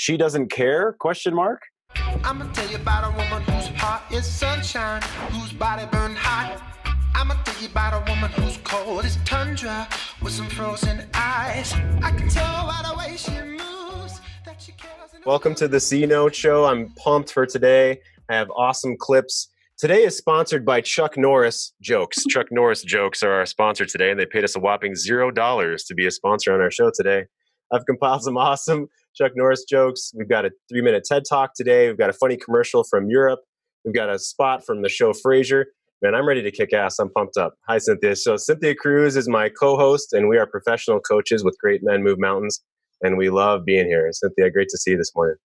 She doesn't care? Question mark. I'ma tell you about a woman whose heart is sunshine, whose body burned hot. I'ma tell you about a woman who's cold as tundra, with some frozen eyes. I can tell by the way she moves that she cares. Welcome to the C Note Show. I'm pumped for today. I have awesome clips. Today is sponsored by Chuck Norris Jokes. Chuck Norris Jokes are our sponsor today, and they paid us a whopping $0 to be a sponsor on our show today. I've compiled some awesome Chuck Norris jokes. We've got a 3-minute TED Talk today. We've got a funny commercial from Europe. We've got a spot from the show Frasier. Man, I'm ready to kick ass. I'm pumped up. Hi, Cynthia. So Cynthia Cruz is my co-host, and we are professional coaches with Great Men Move Mountains, and we love being here. Cynthia, great to see you this morning.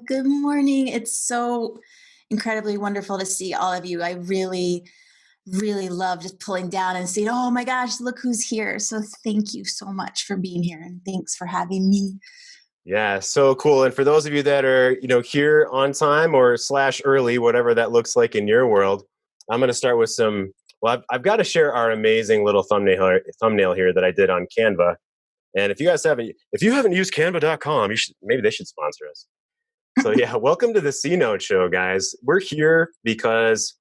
Good morning. It's so incredibly wonderful to see all of you. I really love just pulling down and seeing, oh my gosh, look who's here. So thank you so much for being here, and thanks for having me. Yeah, so cool. And for those of you that are, here on time or / early, whatever that looks like in your world, I'm going to start with I've got to share our amazing little thumbnail here that I did on Canva. And if you haven't used canva.com, maybe they should sponsor us. So yeah, welcome to the C Note Show, guys. We're here because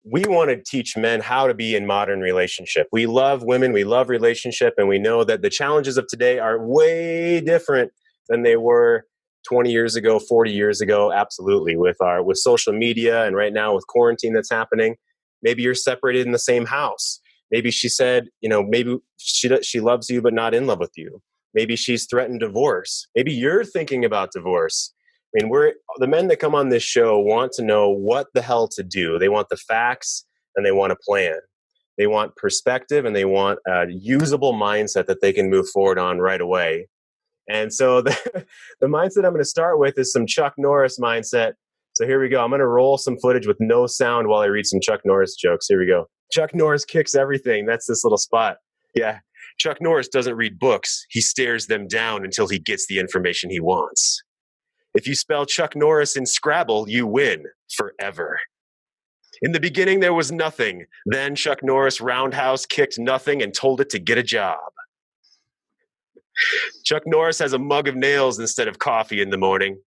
we want to teach men how to be in modern relationship. We love women, we love relationship, and we know that the challenges of today are way different than they were 20 years ago, 40 years ago. Absolutely. With social media, and right now with quarantine that's happening, maybe you're separated in the same house. Maybe she said, maybe she loves you but not in love with you. Maybe she's threatened divorce. Maybe you're thinking about divorce. I mean, the men that come on this show want to know what the hell to do. They want the facts and they want a plan. They want perspective and they want a usable mindset that they can move forward on right away. And so the mindset I'm going to start with is some Chuck Norris mindset. So here we go. I'm going to roll some footage with no sound while I read some Chuck Norris jokes. Here we go. Chuck Norris kicks everything. That's this little spot. Yeah. Chuck Norris doesn't read books. He stares them down until he gets the information he wants. If you spell Chuck Norris in Scrabble, you win forever. In the beginning, there was nothing. Then Chuck Norris roundhouse kicked nothing and told it to get a job. Chuck Norris has a mug of nails instead of coffee in the morning.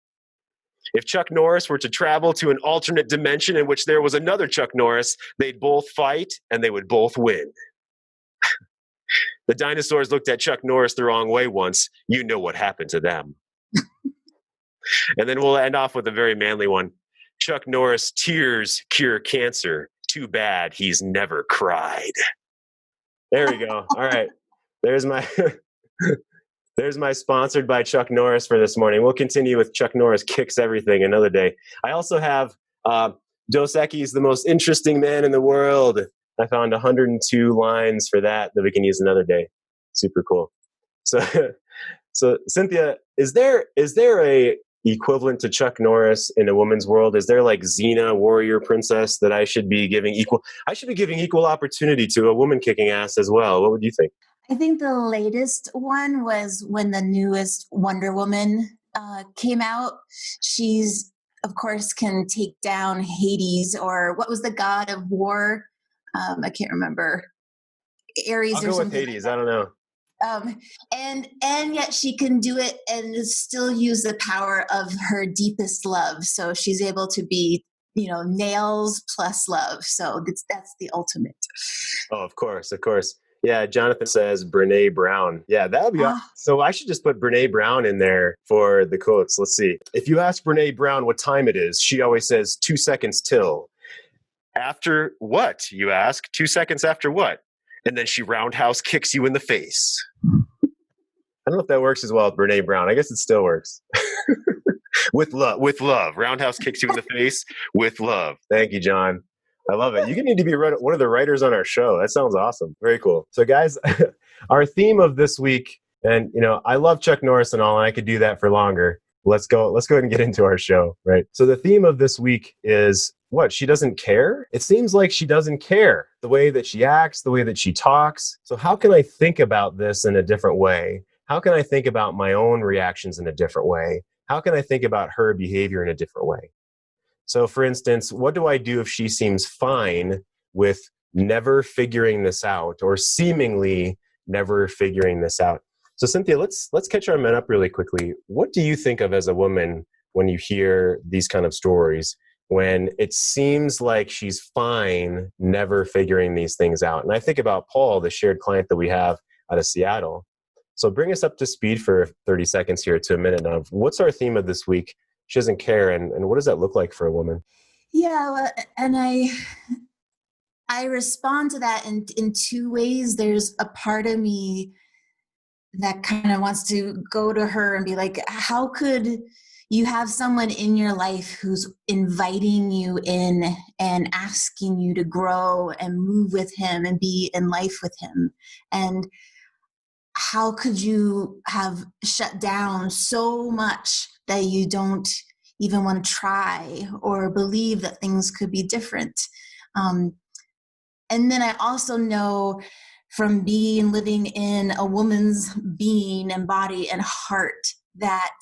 If Chuck Norris were to travel to an alternate dimension in which there was another Chuck Norris, they'd both fight and they would both win. The dinosaurs looked at Chuck Norris the wrong way once. You know what happened to them. And then we'll end off with a very manly one. Chuck Norris tears cure cancer. Too bad he's never cried. There we go. All right. There's my sponsored by Chuck Norris for this morning. We'll continue with Chuck Norris kicks everything another day. I also have Dos Equis, the most interesting man in the world. I found 102 lines for that we can use another day. Super cool. So Cynthia, is there a equivalent to Chuck Norris in a woman's world? Is there like Xena, warrior princess, that I should be giving equal opportunity to a woman kicking ass as well? What would you think? I think the latest one was when the newest Wonder Woman came out. She's, of course, can take down Hades, or what was the god of war? I can't remember. Ares I'll or go something. with Hades. I don't know. And yet she can do it and still use the power of her deepest love. So she's able to be, nails plus love. So that's the ultimate. Oh, of course. Yeah, Jonathan says Brene Brown. Yeah, that would be awesome. So I should just put Brene Brown in there for the quotes. Let's see. If you ask Brene Brown what time it is, she always says 2 seconds till. After what, you ask? 2 seconds after what? And then she roundhouse kicks you in the face. I don't know if that works as well with Brene Brown. I guess it still works. With love. Roundhouse kicks you in the face with love. Thank you, John. I love it. You need to be one of the writers on our show. That sounds awesome. Very cool. So guys, our theme of this week, and I love Chuck Norris and all, and I could do that for longer. Let's go ahead and get into our show, right? So the theme of this week is what? She doesn't care? It seems like she doesn't care. The way that she acts, the way that she talks. So how can I think about this in a different way? How can I think about my own reactions in a different way? How can I think about her behavior in a different way? So for instance, what do I do if she seems fine with never figuring this out, or seemingly never figuring this out? So Cynthia, let's catch our men up really quickly. What do you think of as a woman when you hear these kind of stories, when it seems like she's fine, never figuring these things out? And I think about Paul, the shared client that we have out of Seattle. So bring us up to speed for 30 seconds here to a minute of what's our theme of this week? She doesn't care. And what does that look like for a woman? Yeah, well, and I respond to that in two ways. There's a part of me that kind of wants to go to her and be like, how could you have someone in your life who's inviting you in and asking you to grow and move with him and be in life with him? And how could you have shut down so much that you don't even want to try or believe that things could be different? And then I also know from living in a woman's being and body and heart that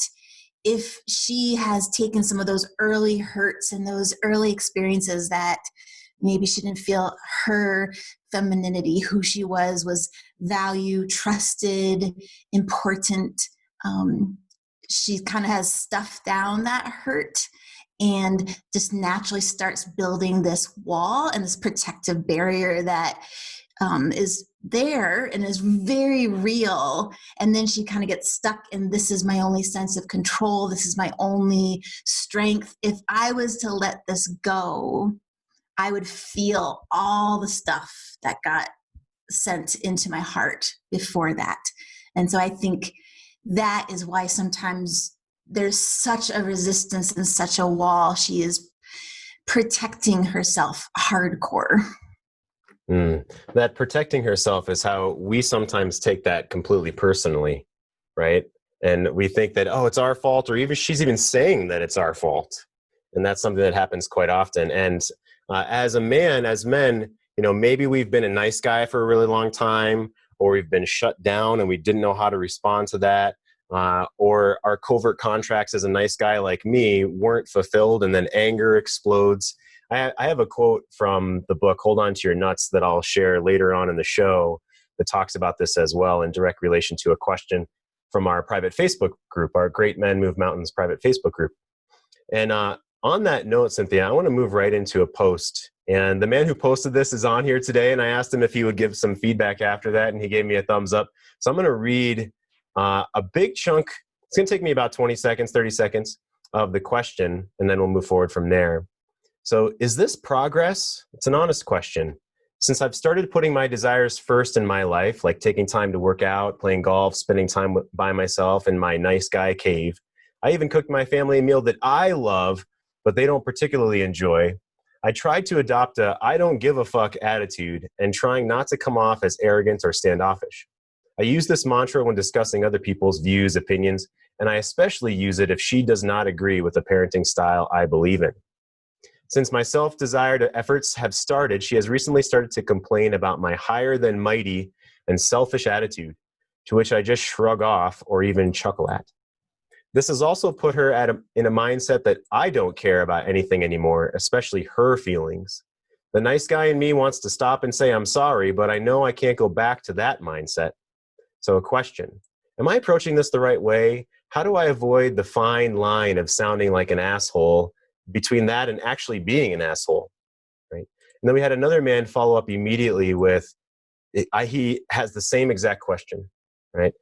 if she has taken some of those early hurts and those early experiences that maybe she didn't feel her femininity, who she was valued, trusted, important, she kind of has stuffed down that hurt and just naturally starts building this wall and this protective barrier that is there and is very real. And then she kind of gets stuck in, this is my only sense of control. This is my only strength. If I was to let this go, I would feel all the stuff that got sent into my heart before that. And so I think that is why sometimes there's such a resistance and such a wall. She is protecting herself hardcore. That protecting herself is how we sometimes take that completely personally, right? And we think that, oh, it's our fault, or even she's even saying that it's our fault. And that's something that happens quite often. And as a man, as men, maybe we've been a nice guy for a really long time, or we've been shut down and we didn't know how to respond to that. Or our covert contracts as a nice guy like me weren't fulfilled, and then anger explodes. I have a quote from the book, Hold On to Your Nuts, that I'll share later on in the show that talks about this as well in direct relation to a question from our private Facebook group, our Great Men Move Mountains private Facebook group. And on that note, Cynthia, I want to move right into a post. And the man who posted this is on here today, and I asked him if he would give some feedback after that, and he gave me a thumbs up. So I'm going to read a big chunk. It's going to take me about 20 seconds, 30 seconds of the question, and then we'll move forward from there. So is this progress? It's an honest question. Since I've started putting my desires first in my life, like taking time to work out, playing golf, spending time by myself in my nice guy cave, I even cooked my family a meal that I love, but they don't particularly enjoy. I tried to adopt a I don't give a fuck attitude and trying not to come off as arrogant or standoffish. I use this mantra when discussing other people's views, opinions, and I especially use it if she does not agree with the parenting style I believe in. Since my self-desired efforts have started, she has recently started to complain about my higher than mighty and selfish attitude, to which I just shrug off or even chuckle at. This has also put her in a mindset that I don't care about anything anymore, especially her feelings. The nice guy in me wants to stop and say I'm sorry, but I know I can't go back to that mindset. So a question, am I approaching this the right way? How do I avoid the fine line of sounding like an asshole between that and actually being an asshole, right? And then we had another man follow up immediately with, he has the same exact question, right?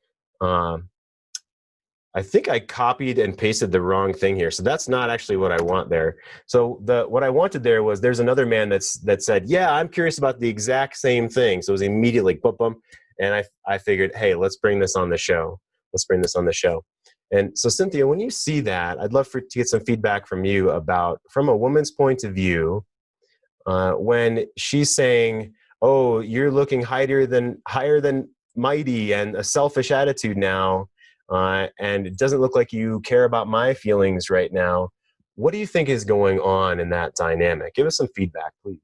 I think I copied and pasted the wrong thing here. So that's not actually what I want there. So what I wanted there was, there's another man that said, yeah, I'm curious about the exact same thing. So it was immediately, boom, boom. And I figured, hey, let's bring this on the show. Let's bring this on the show. And so, Cynthia, when you see that, I'd love to get some feedback from you about, from a woman's point of view, when she's saying, oh, you're looking higher than mighty and a selfish attitude now, and it doesn't look like you care about my feelings right now. What do you think is going on in that dynamic? Give us some feedback, please.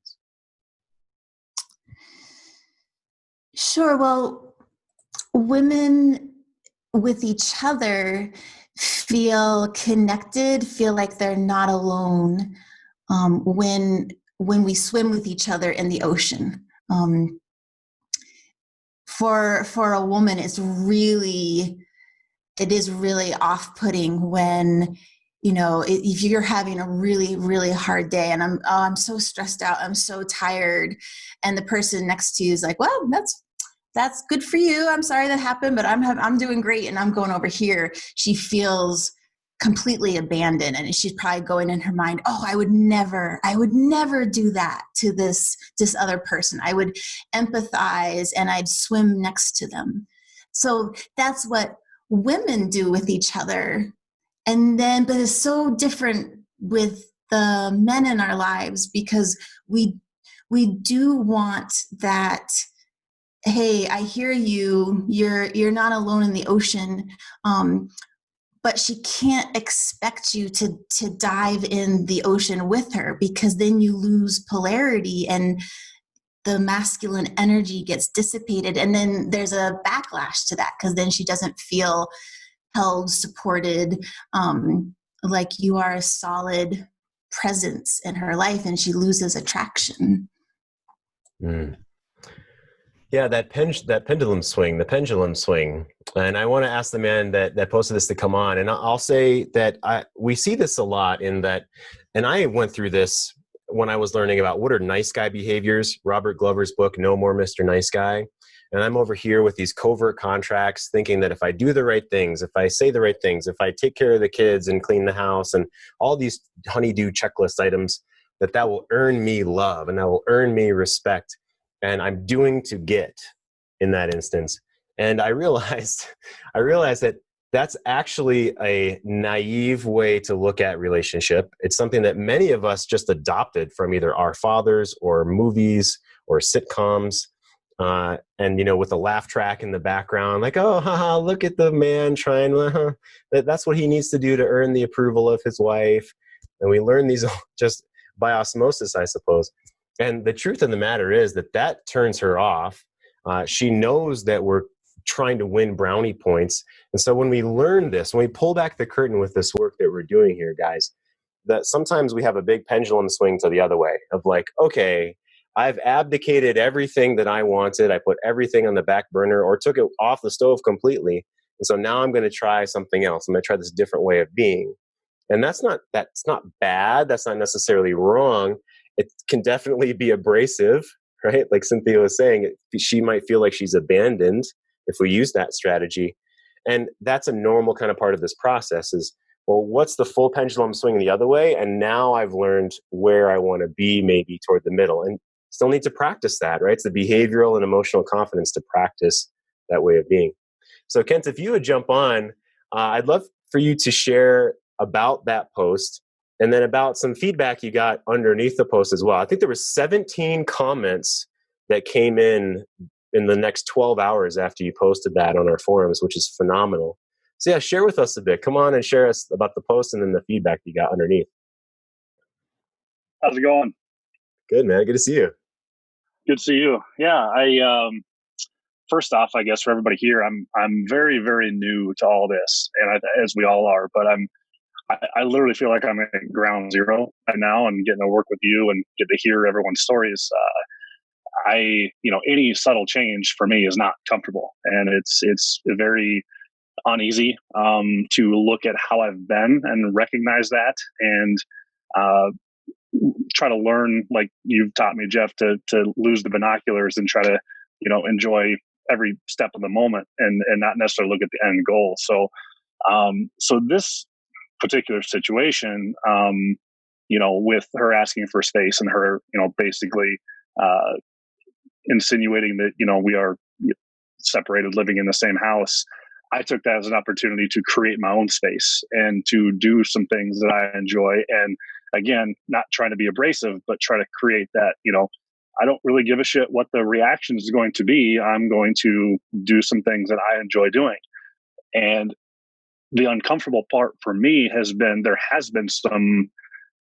Sure. Well, women with each other feel connected, feel like they're not alone when we swim with each other in the ocean. for a woman, it is really off-putting when, if you're having a really, really hard day and I'm so stressed out, I'm so tired, and the person next to you is like, well, that's good for you. I'm sorry that happened, but I'm doing great and I'm going over here. She feels completely abandoned, and she's probably going in her mind, oh, I would never do that to this other person. I would empathize and I'd swim next to them. So that's what women do with each other. And then, but it's so different with the men in our lives, because we do want that, hey, I hear you, you're not alone in the ocean. But she can't expect you to dive in the ocean with her, because then you lose polarity and the masculine energy gets dissipated. And then there's a backlash to that, because then she doesn't feel held, supported, like you are a solid presence in her life, and she loses attraction. Mm. Yeah, that pendulum swing, the pendulum swing. And I want to ask the man that posted this to come on. And I'll say that we see this a lot in that, and I went through this when I was learning about what are nice guy behaviors, Robert Glover's book, No More Mr. Nice Guy. And I'm over here with these covert contracts, thinking that if I do the right things, if I say the right things, if I take care of the kids and clean the house and all these honeydew checklist items, that will earn me love and that will earn me respect. And I'm doing to get in that instance. And I realized that that's actually a naive way to look at relationship. It's something that many of us just adopted from either our fathers or movies or sitcoms. And, with a laugh track in the background, like, oh, haha, look at the man trying, that's what he needs to do to earn the approval of his wife. And we learn these just by osmosis, I suppose. And the truth of the matter is that turns her off. She knows that we're trying to win brownie points. And so when we learn this, when we pull back the curtain with this work that we're doing here, guys, that sometimes we have a big pendulum swing to the other way of like, okay, I've abdicated everything that I wanted. I put everything on the back burner or took it off the stove completely. And so now I'm going to try something else. I'm going to try this different way of being. And that's not bad. That's not necessarily wrong. It can definitely be abrasive, right? Like Cynthia was saying, she might feel like she's abandoned if we use that strategy. And that's a normal kind of part of this process is, well, what's the full pendulum swinging the other way? And now I've learned where I want to be, maybe toward the middle. And still need to practice that, right? It's the behavioral and emotional confidence to practice that way of being. So Kent, if you would jump on, I'd love for you to share about that post and then about some feedback you got underneath the post as well. I think there were 17 comments that came in the next 12 hours after you posted that on our forums, which is phenomenal. So yeah, share with us a bit. Come on and share us about the post and then the feedback you got underneath. How's it going? Good, man. Good to see you. Good to see you. Yeah, I first off, I guess for everybody here, I'm very, very new to all this, and as we all are. But I literally feel like I'm at ground zero right now, and getting to work with you and get to hear everyone's stories. Any subtle change for me is not comfortable, and it's very uneasy to look at how I've been and recognize that, and try to learn, like you've taught me, Jeff, to lose the binoculars and try to enjoy every step of the moment and not necessarily look at the end goal. So this particular situation, with her asking for space and her basically insinuating that we are separated, living in the same house, I took that as an opportunity to create my own space and to do some things that I enjoy. And again, not trying to be abrasive, but try to create that, I don't really give a shit what the reaction is going to be. I'm going to do some things that I enjoy doing. And the uncomfortable part for me there has been some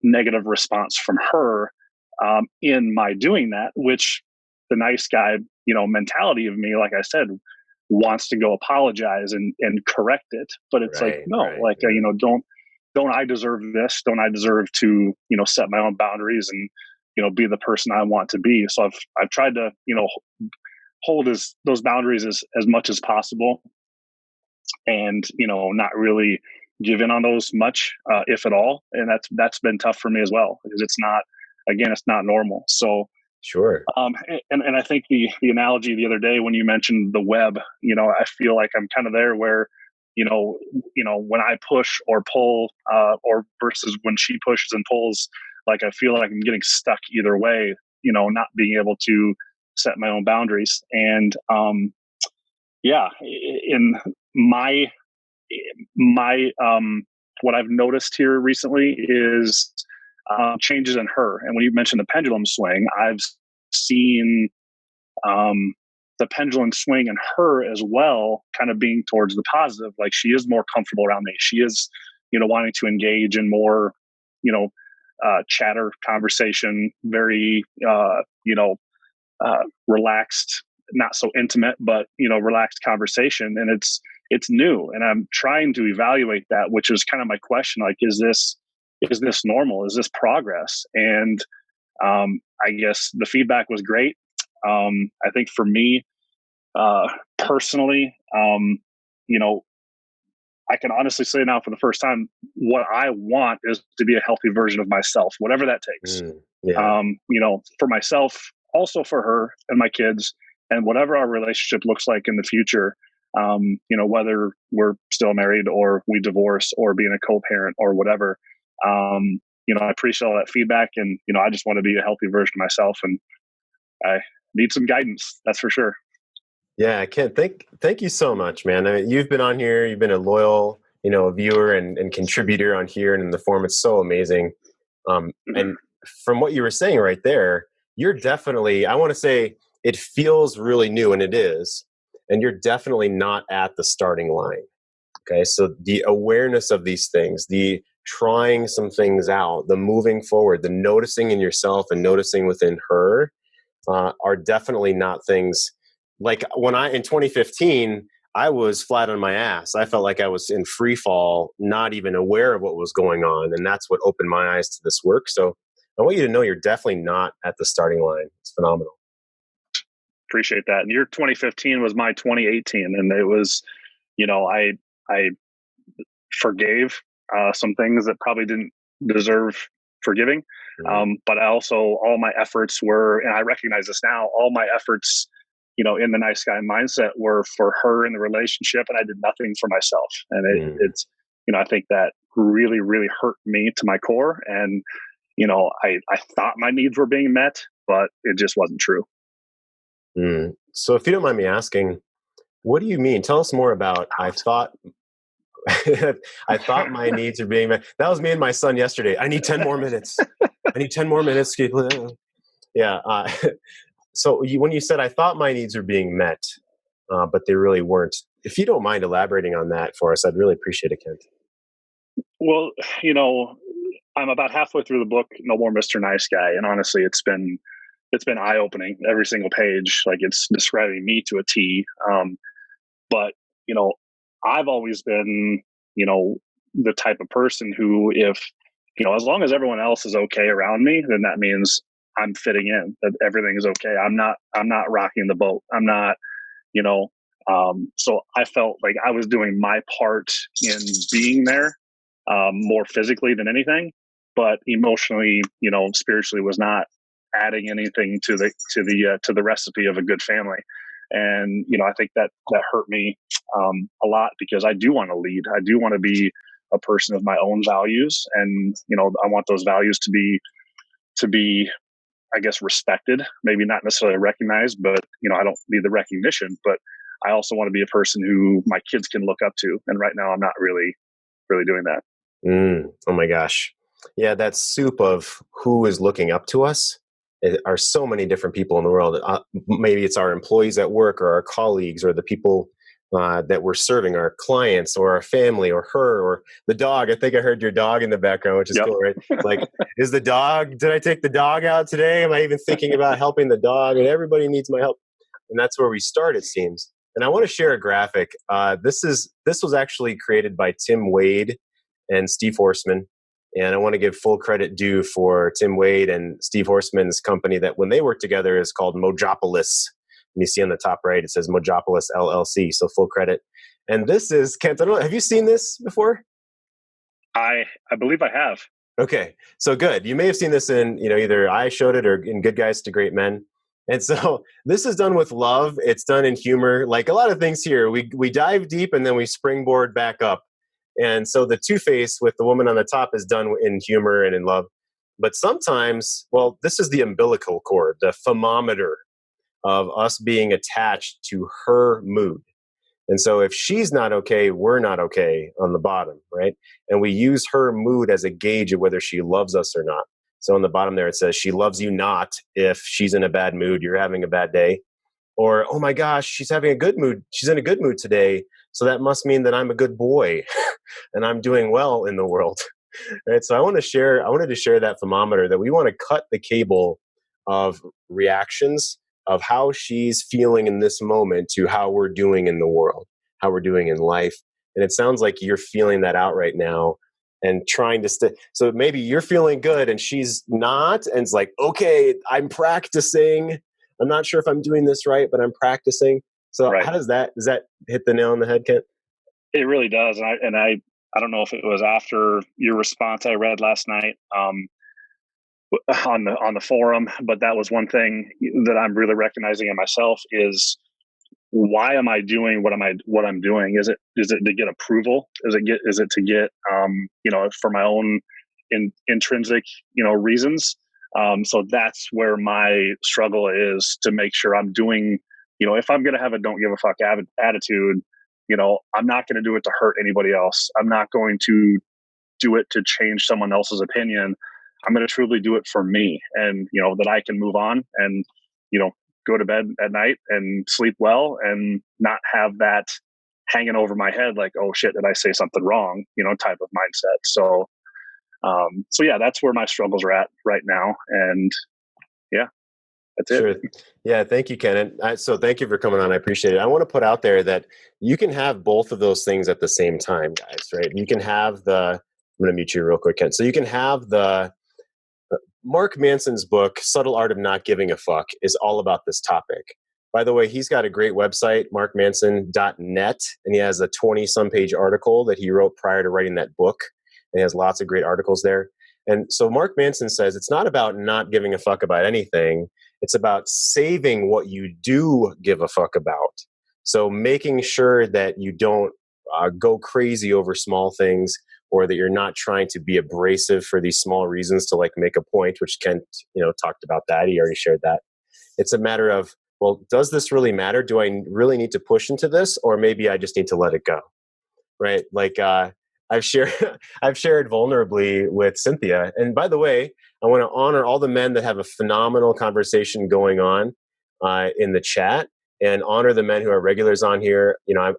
negative response from her in my doing that, which the nice guy, mentality of me, like I said, wants to go apologize and correct it. But it's Right, like, no, right, like, yeah. don't I deserve this? Don't I deserve to, set my own boundaries and, be the person I want to be? So I've tried to, hold those boundaries as much as possible, and not really give in on those much, if at all. And that's been tough for me as well, because it's not normal. So Sure. and I think the analogy the other day when you mentioned the web, I feel like I'm kind of there where, when I push or pull, or versus when she pushes and pulls, like I feel like I'm getting stuck either way, not being able to set my own boundaries. And in my what I've noticed here recently is changes in her. And when you mentioned the pendulum swing, I've seen the pendulum swing in her as well, kind of being towards the positive. Like, she is more comfortable around me. She is, wanting to engage in more, chatter, conversation, very, relaxed, not so intimate, but, relaxed conversation. And it's new. And I'm trying to evaluate that, which is kind of my question. Like, is this normal? Is this progress? And I guess the feedback was great. I think for me, personally, I can honestly say now for the first time, what I want is to be a healthy version of myself, whatever that takes. Yeah. For myself, also for her and my kids, and whatever our relationship looks like in the future, whether we're still married or we divorce or being a co-parent or whatever, I appreciate all that feedback, and, I just want to be a healthy version of myself, and I need some guidance. That's for sure. Yeah, Ken, thank you so much, man. I mean, you've been on here, you've been a loyal, viewer and contributor on here and in the forum. It's so amazing. And from what you were saying right there, you're definitely, I want to say it feels really new, and it is, and you're definitely not at the starting line. Okay. So the awareness of these things, the trying some things out, the moving forward, the noticing in yourself and noticing within her, are definitely not things like when in 2015, I was flat on my ass. I felt like I was in free fall, not even aware of what was going on. And that's what opened my eyes to this work. So I want you to know you're definitely not at the starting line. It's phenomenal. Appreciate that. And your 2015 was my 2018. And it was, I forgave some things that probably didn't deserve forgiving. But I also, all my efforts were, and I recognize this now, all my efforts, in the nice guy mindset were for her in the relationship, and I did nothing for myself. And it's, I think that really, really hurt me to my core. And, I thought my needs were being met, but it just wasn't true. So if you don't mind me asking, what do you mean? Tell us more about, I thought my needs are being met. That was me and my son yesterday. I need 10 more minutes. I need 10 more minutes. Yeah. So when you said, I thought my needs were being met, but they really weren't. If you don't mind elaborating on that for us, I'd really appreciate it, Kent. Well, I'm about halfway through the book, No More Mr. Nice Guy. And honestly, it's been eye-opening. Every single page, like, it's describing me to a T. But, I've always been, the type of person who, if, as long as everyone else is okay around me, then that means I'm fitting in, that everything is okay. I'm not rocking the boat. I'm not, so I felt like I was doing my part in being there, more physically than anything, but emotionally, spiritually was not adding anything to the recipe of a good family. And, I think that hurt me, a lot, because I do want to lead. I do want to be a person of my own values. And, I want those values to be, I guess, respected, maybe not necessarily recognized, but, I don't need the recognition, but I also want to be a person who my kids can look up to. And right now I'm not really doing that. Oh my gosh. Yeah. That soup of who is looking up to us. There are so many different people in the world. Maybe it's our employees at work, or our colleagues, or the people that we're serving, our clients, or our family, or her, or the dog. I think I heard your dog in the background, which is cool, right? Like, did I take the dog out today? Am I even thinking about helping the dog? And everybody needs my help. And that's where we start, it seems. And I want to share a graphic. This was actually created by Tim Wade and Steve Horseman. And I want to give full credit due for Tim Wade and Steve Horseman's company that when they work together is called Mojopolis. And you see on the top right, it says Mojopolis LLC. So full credit. And this is, Kent, I don't know, have you seen this before? I believe I have. Okay, so good. You may have seen this in, either I showed it or in Good Guys to Great Men. And so this is done with love. It's done in humor. Like a lot of things here, we dive deep and then we springboard back up. And so the Two-Face with the woman on the top is done in humor and in love. But sometimes, well, this is the umbilical cord, the femometer of us being attached to her mood. And so if she's not okay, we're not okay on the bottom, right? And we use her mood as a gauge of whether she loves us or not. So on the bottom there, it says she loves you not if she's in a bad mood, you're having a bad day. Or, oh my gosh, she's having a good mood. She's in a good mood today. So that must mean that I'm a good boy and I'm doing well in the world. Right? So I wanted to share that thermometer, that we want to cut the cable of reactions of how she's feeling in this moment to how we're doing in the world, how we're doing in life. And it sounds like you're feeling that out right now and trying to so maybe you're feeling good and she's not. And it's like, okay, I'm practicing. I'm not sure if I'm doing this right, but I'm practicing. So Right. How does that hit the nail on the head, Kent? It really does. And I don't know if it was after your response I read last night on the forum, but that was one thing that I'm really recognizing in myself is, why am I doing what I'm doing? Is it to get approval? Is it to get for my own intrinsic reasons? So that's where my struggle is, to make sure I'm doing, if I'm going to have a don't give a fuck attitude, I'm not going to do it to hurt anybody else. I'm not going to do it to change someone else's opinion. I'm going to truly do it for me, and that I can move on and go to bed at night and sleep well, and not have that hanging over my head like, oh shit, did I say something wrong? Type of mindset. So yeah, that's where my struggles are at right now, and yeah, that's it. Sure. Yeah. Thank you, Ken. So thank you for coming on. I appreciate it. I want to put out there that you can have both of those things at the same time, guys, right? You can have I'm going to mute you real quick, Ken. So you can have Mark Manson's book, Subtle Art of Not Giving a Fuck, is all about this topic. By the way, he's got a great website, markmanson.net, and he has a 20-some page article that he wrote prior to writing that book. And he has lots of great articles there. And so Mark Manson says it's not about not giving a fuck about anything. It's about saving what you do give a fuck about. So making sure that you don't go crazy over small things, or that you're not trying to be abrasive for these small reasons to like make a point, which Kent, talked about that. He already shared that. It's a matter of, well, does this really matter? Do I really need to push into this? Or maybe I just need to let it go, right? Like I've shared vulnerably with Cynthia. And by the way, I want to honor all the men that have a phenomenal conversation going on in the chat, and honor the men who are regulars on here.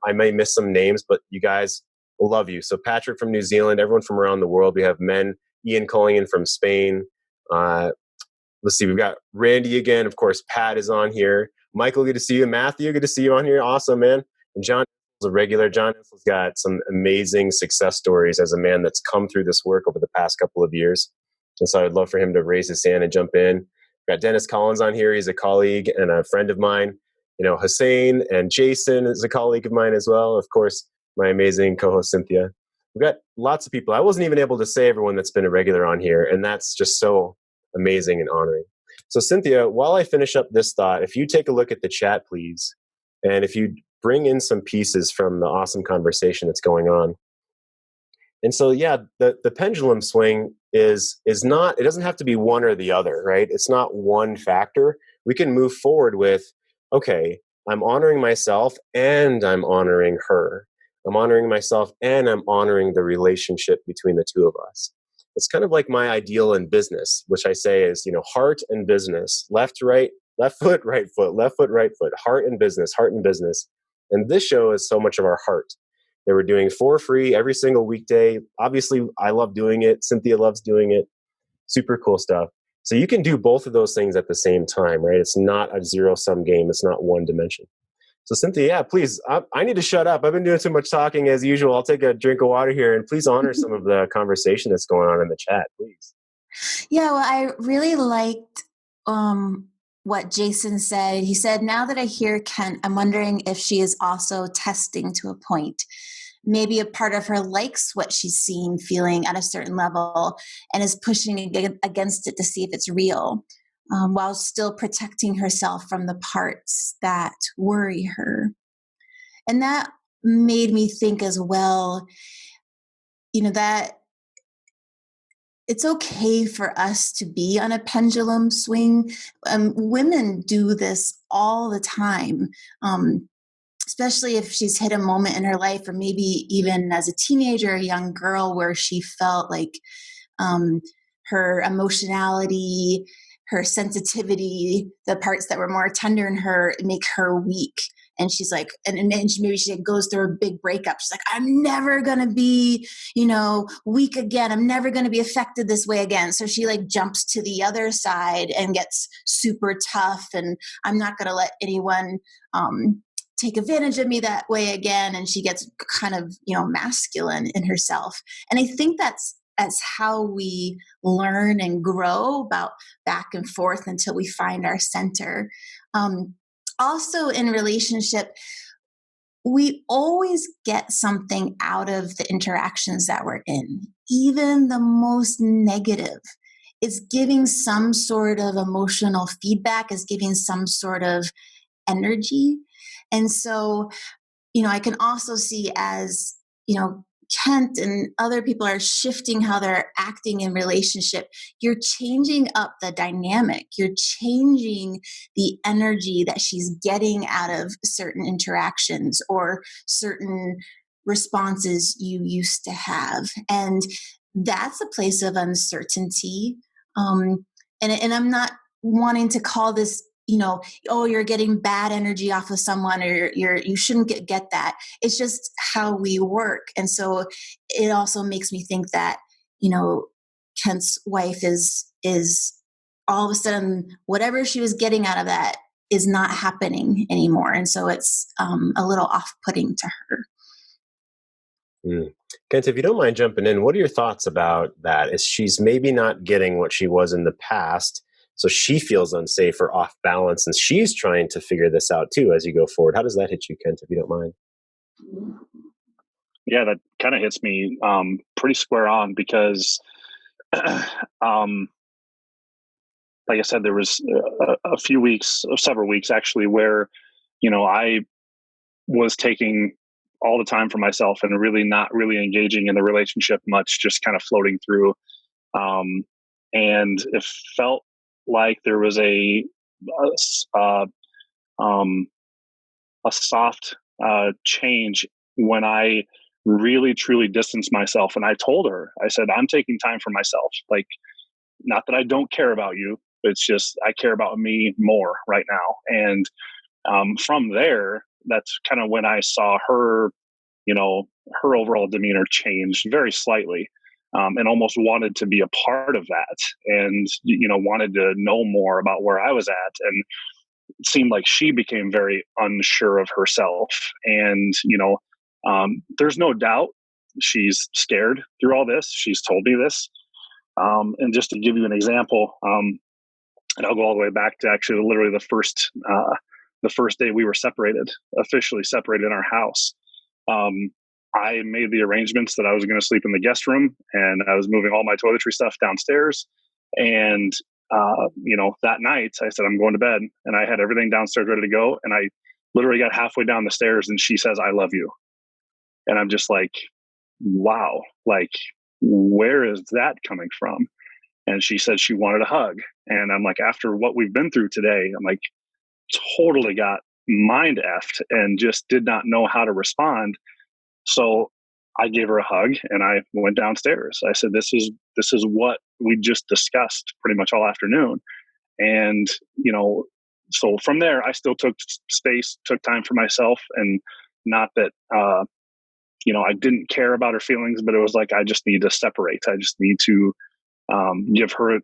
I may miss some names, but you guys, love you. So Patrick from New Zealand, everyone from around the world. We have men, Ian Cullingan from Spain. Let's see, we've got Randy again. Of course, Pat is on here. Michael, good to see you. Matthew, good to see you on here. Awesome, man. And John is a regular. John has got some amazing success stories as a man that's come through this work over the past couple of years. And so I'd love for him to raise his hand and jump in. We've got Dennis Collins on here. He's a colleague and a friend of mine. Hussein and Jason is a colleague of mine as well. Of course, my amazing co-host Cynthia. We've got lots of people. I wasn't even able to say everyone that's been a regular on here, and that's just so amazing and honoring. So Cynthia, while I finish up this thought, if you take a look at the chat, please, and if you bring in some pieces from the awesome conversation that's going on. And so, yeah, the pendulum swing is not, it doesn't have to be one or the other, right? It's not one factor. We can move forward with, okay, I'm honoring myself and I'm honoring her. I'm honoring myself and I'm honoring the relationship between the two of us. It's kind of like my ideal in business, which I say is, heart and business, left foot, right foot, left foot, right foot, heart and business, heart and business. And this show is so much of our heart that we're doing for free every single weekday. Obviously, I love doing it. Cynthia loves doing it. Super cool stuff. So you can do both of those things at the same time, right? It's not a zero-sum game. It's not one dimension. So Cynthia, yeah, please, I need to shut up. I've been doing too much talking as usual. I'll take a drink of water here, and please honor some of the conversation that's going on in the chat, please. Yeah, well, I really liked what Jason said. He said, now that I hear Kent, I'm wondering if she is also testing to a point. Maybe a part of her likes what she's seeing, feeling at a certain level, and is pushing against it to see if it's real, while still protecting herself from the parts that worry her. And that made me think as well, that it's okay for us to be on a pendulum swing. Women do this all the time, especially if she's hit a moment in her life, or maybe even as a teenager, a young girl, where she felt like her emotionality, her sensitivity, the parts that were more tender in her, make her weak. And she's like, and maybe she goes through a big breakup. She's like, I'm never going to be, weak again. I'm never going to be affected this way again. So she like jumps to the other side and gets super tough. And I'm not going to let anyone take advantage of me that way again. And she gets kind of, masculine in herself. And I think that's how we learn and grow, about back and forth until we find our center. Also in relationship, we always get something out of the interactions that we're in. Even the most negative is giving some sort of emotional feedback, is giving some sort of energy. And so, I can also see as, Kent and other people are shifting how they're acting in relationship. You're changing up the dynamic. You're changing the energy that she's getting out of certain interactions or certain responses you used to have. And that's a place of uncertainty. And I'm not wanting to call this, oh, you're getting bad energy off of someone, or you shouldn't get that. It's just how we work. And so it also makes me think that, Kent's wife is all of a sudden, whatever she was getting out of that is not happening anymore. And so it's a little off-putting to her. Kent, if you don't mind jumping in, what are your thoughts about that? Is she's maybe not getting what she was in the past, so she feels unsafe or off balance, and she's trying to figure this out too as you go forward. How does that hit you, Kent, if you don't mind? Yeah, that kind of hits me pretty square on, because like I said, there was several weeks actually, where, I was taking all the time for myself and really not really engaging in the relationship much, just kind of floating through. And it felt like there was a soft change when I really truly distanced myself. And I told her, I said, I'm taking time for myself. Like, not that I don't care about you, but it's just, I care about me more right now. And from there, that's kind of when I saw her, her overall demeanor change very slightly, and almost wanted to be a part of that, and, wanted to know more about where I was at. And it seemed like she became very unsure of herself. And, there's no doubt she's scared through all this. She's told me this. And just to give you an example, and I'll go all the way back to actually literally the first day we were officially separated in our house. I made the arrangements that I was going to sleep in the guest room, and I was moving all my toiletry stuff downstairs. And, that night I said, I'm going to bed, and I had everything downstairs ready to go. And I literally got halfway down the stairs and she says, I love you. And I'm just like, wow, like, where is that coming from? And she said she wanted a hug. And I'm like, after what we've been through today, I'm like, totally got mind effed and just did not know how to respond. So I gave her a hug and I went downstairs. I said, this is what we just discussed pretty much all afternoon. And, so from there, I still took space, took time for myself. And not that, I didn't care about her feelings, but it was like, I just need to separate. I just need to give her,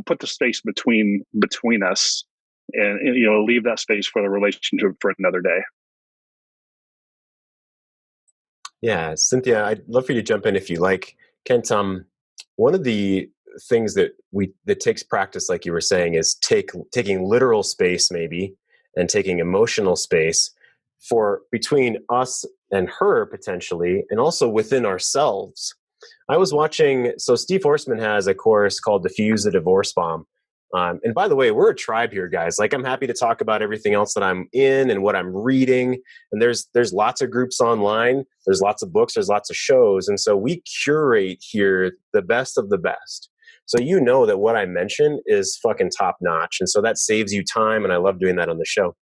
put the space between us, and, leave that space for the relationship for another day. Yeah, Cynthia, I'd love for you to jump in if you like. Kent, one of the things that takes practice, like you were saying, is taking literal space maybe, and taking emotional space for between us and her potentially, and also within ourselves. I was watching, so Steve Horstman has a course called Diffuse the Divorce Bomb. And by the way, we're a tribe here, guys. Like, I'm happy to talk about everything else that I'm in and what I'm reading. And there's lots of groups online. There's lots of books. There's lots of shows. And so we curate here the best of the best. So you know that what I mention is fucking top notch. And so that saves you time. And I love doing that on the show.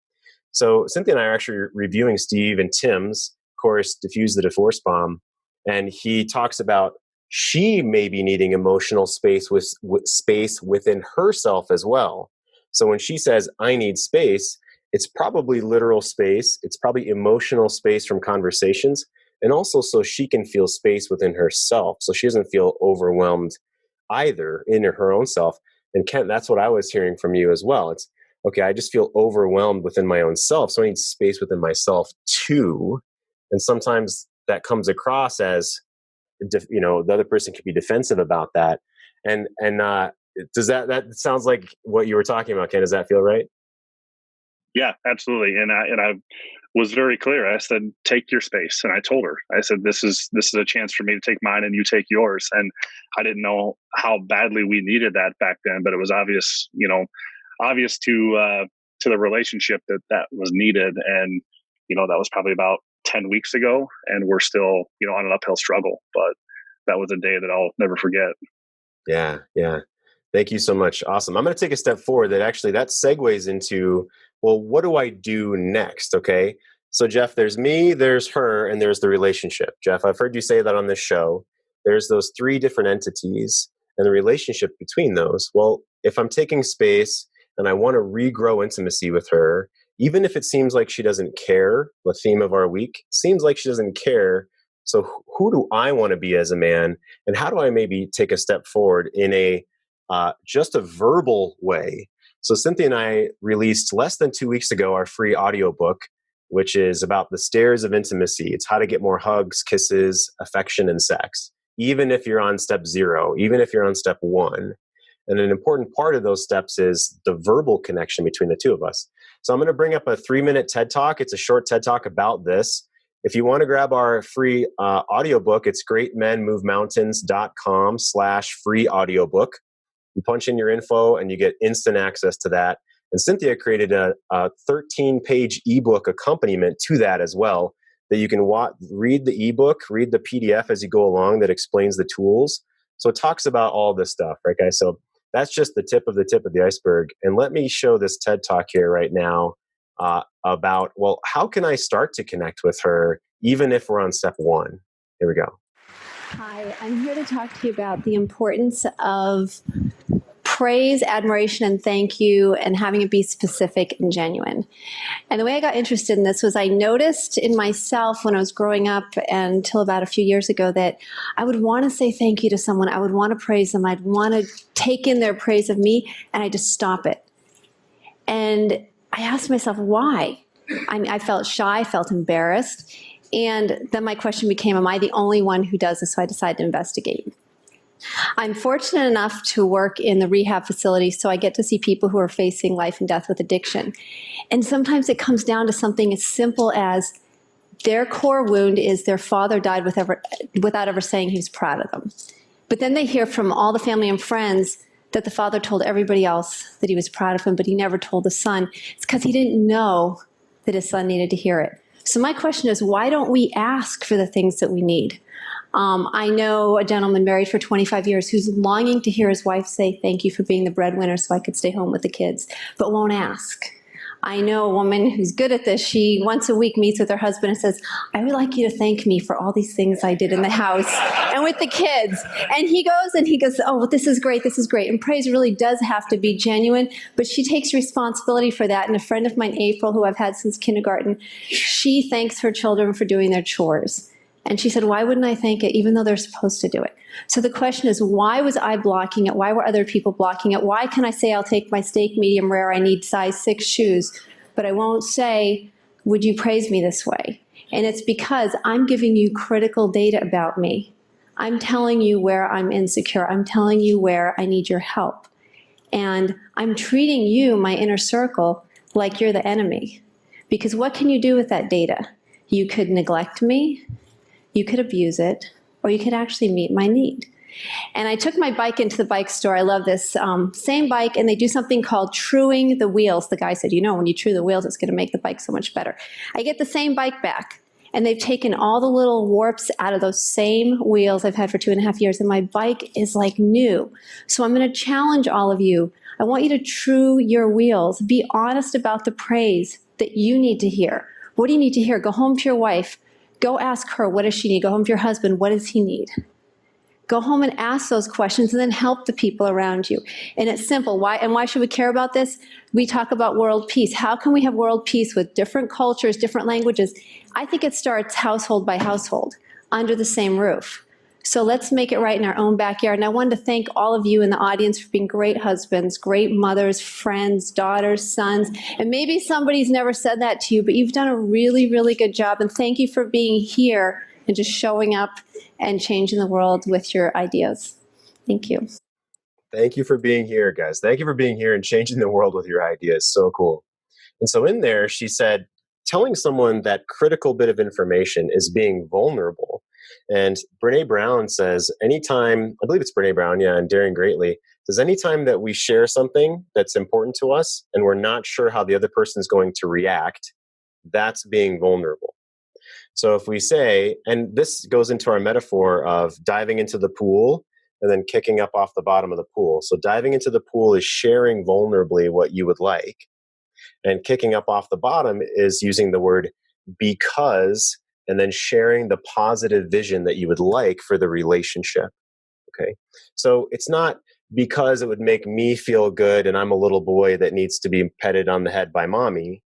So Cynthia and I are actually reviewing Steve and Tim's course, Diffuse the Divorce Bomb. And he talks about she may be needing emotional space with space within herself as well. So when she says, I need space, it's probably literal space. It's probably emotional space from conversations. And also so she can feel space within herself. So she doesn't feel overwhelmed either in her own self. And Kent, that's what I was hearing from you as well. It's, okay, I just feel overwhelmed within my own self. So I need space within myself too. And sometimes that comes across as, you know, the other person could be defensive about that. And does that sounds like what you were talking about, Ken? Does that feel right? Yeah, absolutely. And I was very clear. I said, take your space. And I told her, I said, this is a chance for me to take mine and you take yours. And I didn't know how badly we needed that back then, but it was obvious, obvious to the relationship that was needed. And, that was probably about 10 weeks ago, and we're still, on an uphill struggle, but that was a day that I'll never forget. Yeah. Yeah. Thank you so much. Awesome. I'm going to take a step forward that segues into, well, what do I do next? Okay. So Jeff, there's me, there's her, and there's the relationship. Jeff, I've heard you say that on this show. There's those three different entities and the relationship between those. Well, if I'm taking space and I want to regrow intimacy with her, even if it seems like she doesn't care, the theme of our week seems like she doesn't care. So who do I want to be as a man? And how do I maybe take a step forward in a just a verbal way? So Cynthia and I released less than 2 weeks ago our free audiobook, which is about the stairs of intimacy. It's how to get more hugs, kisses, affection, and sex, even if you're on step 0, even if you're on step 1. And an important part of those steps is the verbal connection between the two of us. So I'm going to bring up a 3-minute TED Talk. It's a short TED Talk about this. If you want to grab our free audiobook, it's greatmenmovemountains.com/free audiobook. You punch in your info and you get instant access to that. And Cynthia created a 13-page ebook accompaniment to that as well, that you can read the ebook, read the PDF as you go along that explains the tools. So it talks about all this stuff, right, guys? So that's just the tip of the iceberg. And let me show this TED Talk here right now about, well, how can I start to connect with her even if we're on step 1? Here we go. Hi, I'm here to talk to you about the importance of praise, admiration, and thank you, and having it be specific and genuine. And the way I got interested in this was I noticed in myself when I was growing up until about a few years ago that I would want to say thank you to someone. I would want to praise them. I'd want to take in their praise of me, and I just stop it. And I asked myself, why? I felt shy, felt embarrassed. And then my question became, am I the only one who does this? So I decided to investigate. I'm fortunate enough to work in the rehab facility, so I get to see people who are facing life and death with addiction. And sometimes it comes down to something as simple as their core wound is their father died without ever saying he was proud of them. But then they hear from all the family and friends that the father told everybody else that he was proud of him, but he never told the son. It's because he didn't know that his son needed to hear it. So my question is, why don't we ask for the things that we need? I know a gentleman married for 25 years who's longing to hear his wife say, thank you for being the breadwinner so I could stay home with the kids, but won't ask. I know a woman who's good at this. She once a week meets with her husband and says, I would like you to thank me for all these things I did in the house and with the kids. And he goes, oh, well, this is great, this is great. And praise really does have to be genuine, but she takes responsibility for that. And a friend of mine, April, who I've had since kindergarten, she thanks her children for doing their chores. And she said, why wouldn't I thank it, even though they're supposed to do it? So the question is, why was I blocking it? Why were other people blocking it? Why can I say I'll take my steak medium rare, I need size 6 shoes, but I won't say, would you praise me this way? And it's because I'm giving you critical data about me. I'm telling you where I'm insecure. I'm telling you where I need your help. And I'm treating you, my inner circle, like you're the enemy. Because what can you do with that data? You could neglect me, you could abuse it, or you could actually meet my need. And I took my bike into the bike store. I love this same bike, and they do something called truing the wheels. The guy said, you know, when you true the wheels, it's going to make the bike so much better. I get the same bike back, and they've taken all the little warps out of those same wheels I've had for 2.5 years, and my bike is like new. So I'm going to challenge all of you. I want you to true your wheels. Be honest about the praise that you need to hear. What do you need to hear? Go home to your wife. Go ask her, what does she need? Go home to your husband, what does he need? Go home and ask those questions and then help the people around you. And it's simple. Why? And why should we care about this? We talk about world peace. How can we have world peace with different cultures, different languages? I think it starts household by household, under the same roof. So let's make it right in our own backyard. And I wanted to thank all of you in the audience for being great husbands, great mothers, friends, daughters, sons. And maybe somebody's never said that to you, but you've done a really, really good job. And thank you for being here and just showing up and changing the world with your ideas. Thank you. Thank you for being here, guys. Thank you for being here and changing the world with your ideas. So cool. And so in there, she said, telling someone that critical bit of information is being vulnerable. And Brene Brown says, anytime, I believe it's Brene Brown, yeah, and Daring Greatly, says anytime that we share something that's important to us and we're not sure how the other person is going to react, that's being vulnerable. So if we say, and this goes into our metaphor of diving into the pool and then kicking up off the bottom of the pool. So diving into the pool is sharing vulnerably what you would like. And kicking up off the bottom is using the word because, and then sharing the positive vision that you would like for the relationship. Okay. So it's not because it would make me feel good and I'm a little boy that needs to be petted on the head by mommy.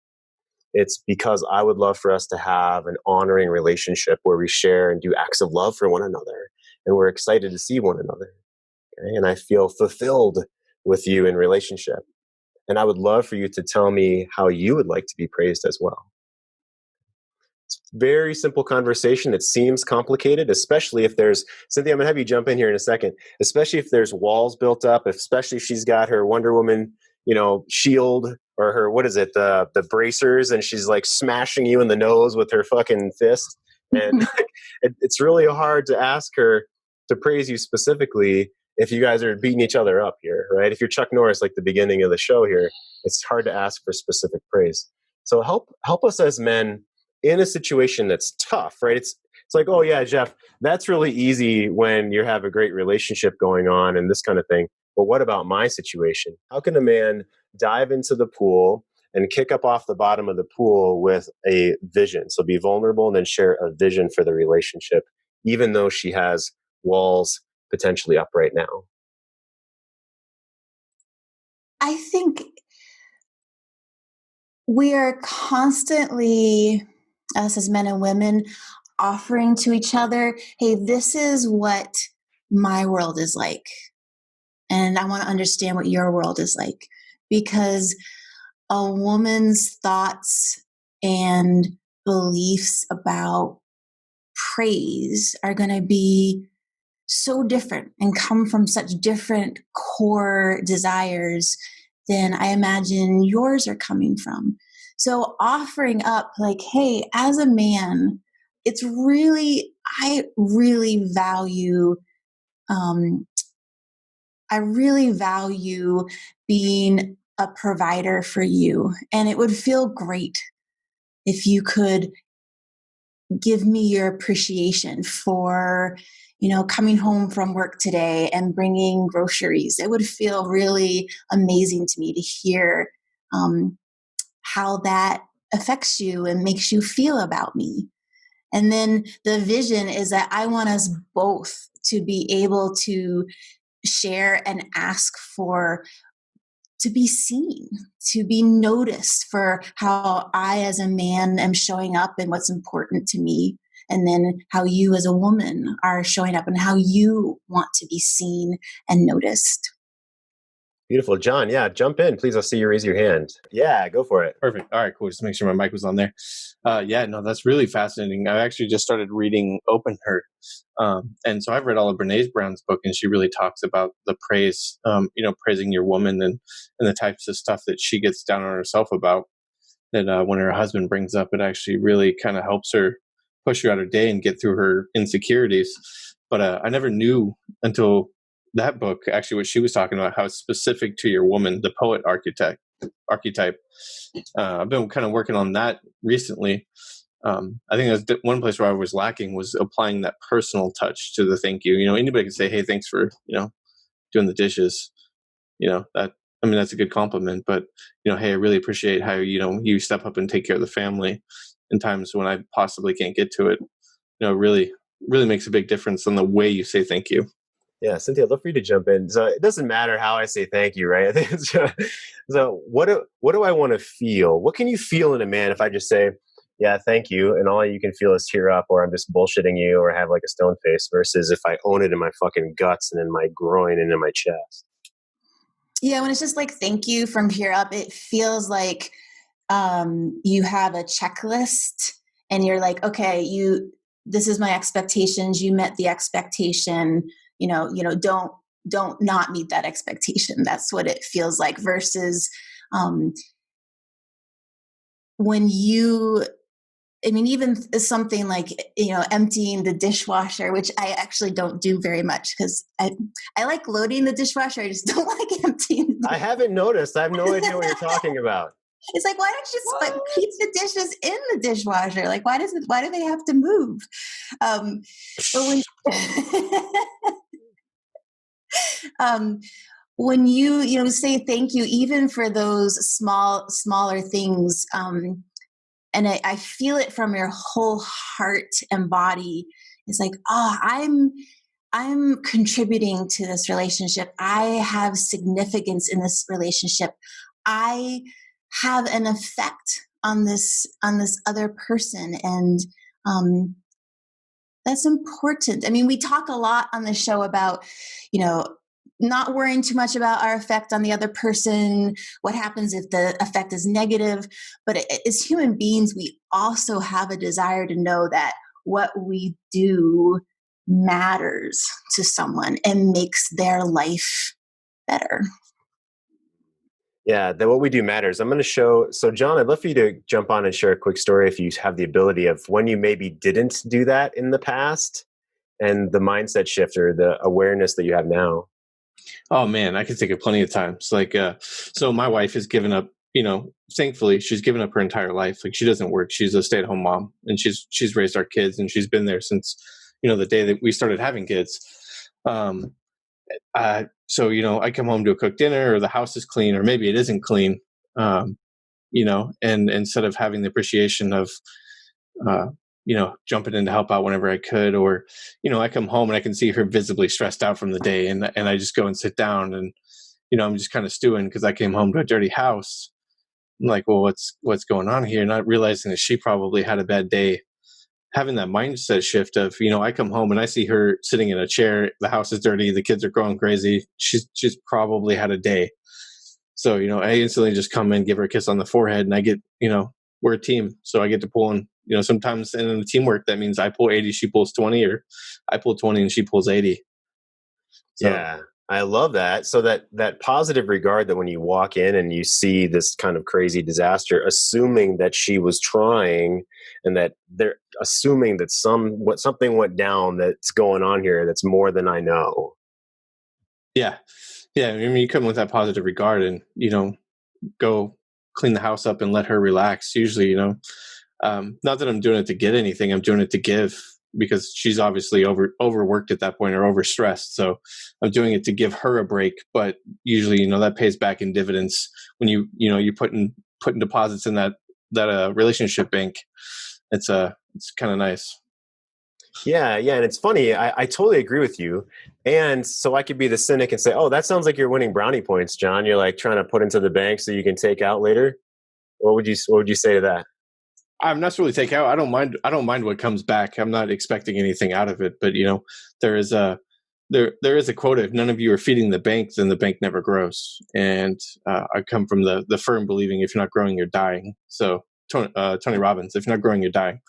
It's because I would love for us to have an honoring relationship where we share and do acts of love for one another. And we're excited to see one another. Okay? And I feel fulfilled with you in relationship. And I would love for you to tell me how you would like to be praised as well. It's a very simple conversation that seems complicated, especially if there's, Cynthia, I'm going to have you jump in here in a second, especially if there's walls built up, especially if she's got her Wonder Woman, shield or her, what is it, the bracers, and she's like smashing you in the nose with her fucking fist. And it's really hard to ask her to praise you specifically if you guys are beating each other up here, right? If you're Chuck Norris, like the beginning of the show here, it's hard to ask for specific praise. So help us as men in a situation that's tough, right? It's like, oh yeah, Jeff, that's really easy when you have a great relationship going on and this kind of thing. But what about my situation? How can a man dive into the pool and kick up off the bottom of the pool with a vision? So be vulnerable and then share a vision for the relationship, even though she has walls potentially up right now. I think we are constantly, us as men and women, offering to each other, hey, this is what my world is like. And I want to understand what your world is like. Because a woman's thoughts and beliefs about praise are going to be so different and come from such different core desires than I imagine yours are coming from. So offering up like, hey, as a man, I really value being a provider for you. And it would feel great if you could give me your appreciation for, coming home from work today and bringing groceries. It would feel really amazing to me to hear how that affects you and makes you feel about me. And then the vision is that I want us both to be able to share and ask for to be seen, to be noticed for how I as a man am showing up and what's important to me. And then how you as a woman are showing up and how you want to be seen and noticed. Beautiful. John, yeah, jump in, please. I'll see you raise your hand. Yeah, go for it. Perfect. All right, cool. Just make sure my mic was on there. Yeah, no, that's really fascinating. I actually just started reading Open Heart. And so I've read all of Brene Brown's book, and she really talks about the praise, praising your woman and the types of stuff that she gets down on herself about. That when her husband brings up, it actually really kind of helps her push throughout her day and get through her insecurities. But I never knew until that book, actually, what she was talking about, how it's specific to your woman, the poet archetype. I've been kind of working on that recently. I think that's one place where I was lacking was applying that personal touch to the thank you. Anybody can say, "Hey, thanks for doing the dishes." That's a good compliment. But hey, I really appreciate how you step up and take care of the family in times when I possibly can't get to it. Really, really makes a big difference on the way you say thank you. Yeah, Cynthia, I'd love for you to jump in. So it doesn't matter how I say thank you, right? I think it's so what do I want to feel? What can you feel in a man if I just say, yeah, thank you, and all you can feel is tear up, or I'm just bullshitting you, or have like a stone face, versus if I own it in my fucking guts and in my groin and in my chest. Yeah, when it's just like thank you from here up, it feels like you have a checklist and you're like, okay, this is my expectations. You met the expectation. Don't not meet that expectation. That's what it feels like. Versus when even something like, emptying the dishwasher, which I actually don't do very much because I like loading the dishwasher. I just don't like emptying. I haven't noticed. I have no idea what you're talking about. It's like, why don't you just keep the dishes in the dishwasher? Like, why do they have to move? But when you say thank you, even for those smaller things, and I feel it from your whole heart and body. It's like, I'm contributing to this relationship. I have significance in this relationship. I have an effect on this other person, and that's important. We talk a lot on the show about, not worrying too much about our effect on the other person, what happens if the effect is negative. But as human beings, we also have a desire to know that what we do matters to someone and makes their life better. Yeah, that what we do matters. I'm going to show. So, John, I'd love for you to jump on and share a quick story if you have the ability of when you maybe didn't do that in the past and the mindset shift or the awareness that you have now. Oh man, I could think of plenty of times. Like, so my wife has given up, thankfully she's given up her entire life. Like she doesn't work. She's a stay-at-home mom and she's raised our kids and she's been there since, the day that we started having kids. So, I come home to a cooked dinner or the house is clean, or maybe it isn't clean. And instead of having the appreciation of, jumping in to help out whenever I could, or, I come home and I can see her visibly stressed out from the day and I just go and sit down and, I'm just kind of stewing because I came home to a dirty house. I'm like, well, what's going on here? Not realizing that she probably had a bad day. Having that mindset shift of, I come home and I see her sitting in a chair, the house is dirty, the kids are growing crazy. She's probably had a day. So, I instantly just come in, give her a kiss on the forehead, and I get, we're a team. So I get to pull in, sometimes in the teamwork, that means I pull 80, she pulls 20, or I pull 20 and she pulls 80. So, yeah, I love that. So that positive regard that when you walk in and you see this kind of crazy disaster, assuming that she was trying and that they're assuming that something went down that's going on here that's more than I know. Yeah. Yeah. You come with that positive regard and, go clean the house up and let her relax. Usually, not that I'm doing it to get anything, I'm doing it to give, because she's obviously overworked at that point or overstressed. So I'm doing it to give her a break. But usually, that pays back in dividends when you putting deposits in that relationship bank. It's kind of nice. Yeah. And it's funny. I totally agree with you. And so I could be the cynic and say, oh, that sounds like you're winning brownie points, John. You're like trying to put into the bank so you can take out later. What would you say to that? I'm not really take out. I don't mind what comes back. I'm not expecting anything out of it, but there is there is a quote: if none of you are feeding the bank, then the bank never grows. And I come from the firm believing if you're not growing, you're dying. So Tony Robbins, if you're not growing, you're dying.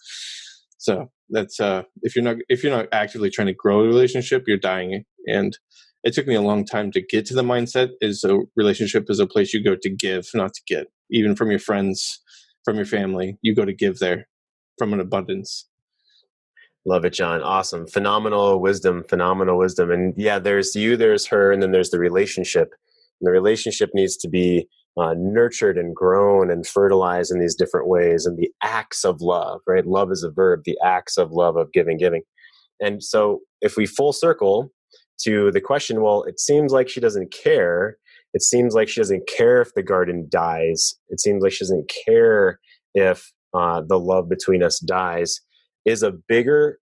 So that's if you're not actively trying to grow a relationship, you're dying. And it took me a long time to get to the mindset is a relationship is a place you go to give, not to get. Even from your friends, from your family, you go to give there from an abundance. Love it, John. Awesome. Phenomenal wisdom. And yeah, there's you, there's her, and then there's the relationship. And the relationship needs to be nurtured and grown and fertilized in these different ways. And the acts of love, right? Love is a verb, the acts of love, of giving. And so if we full circle to the question, well, it seems like she doesn't care. It seems like she doesn't care if the garden dies. It seems like she doesn't care if the love between us dies. Is a bigger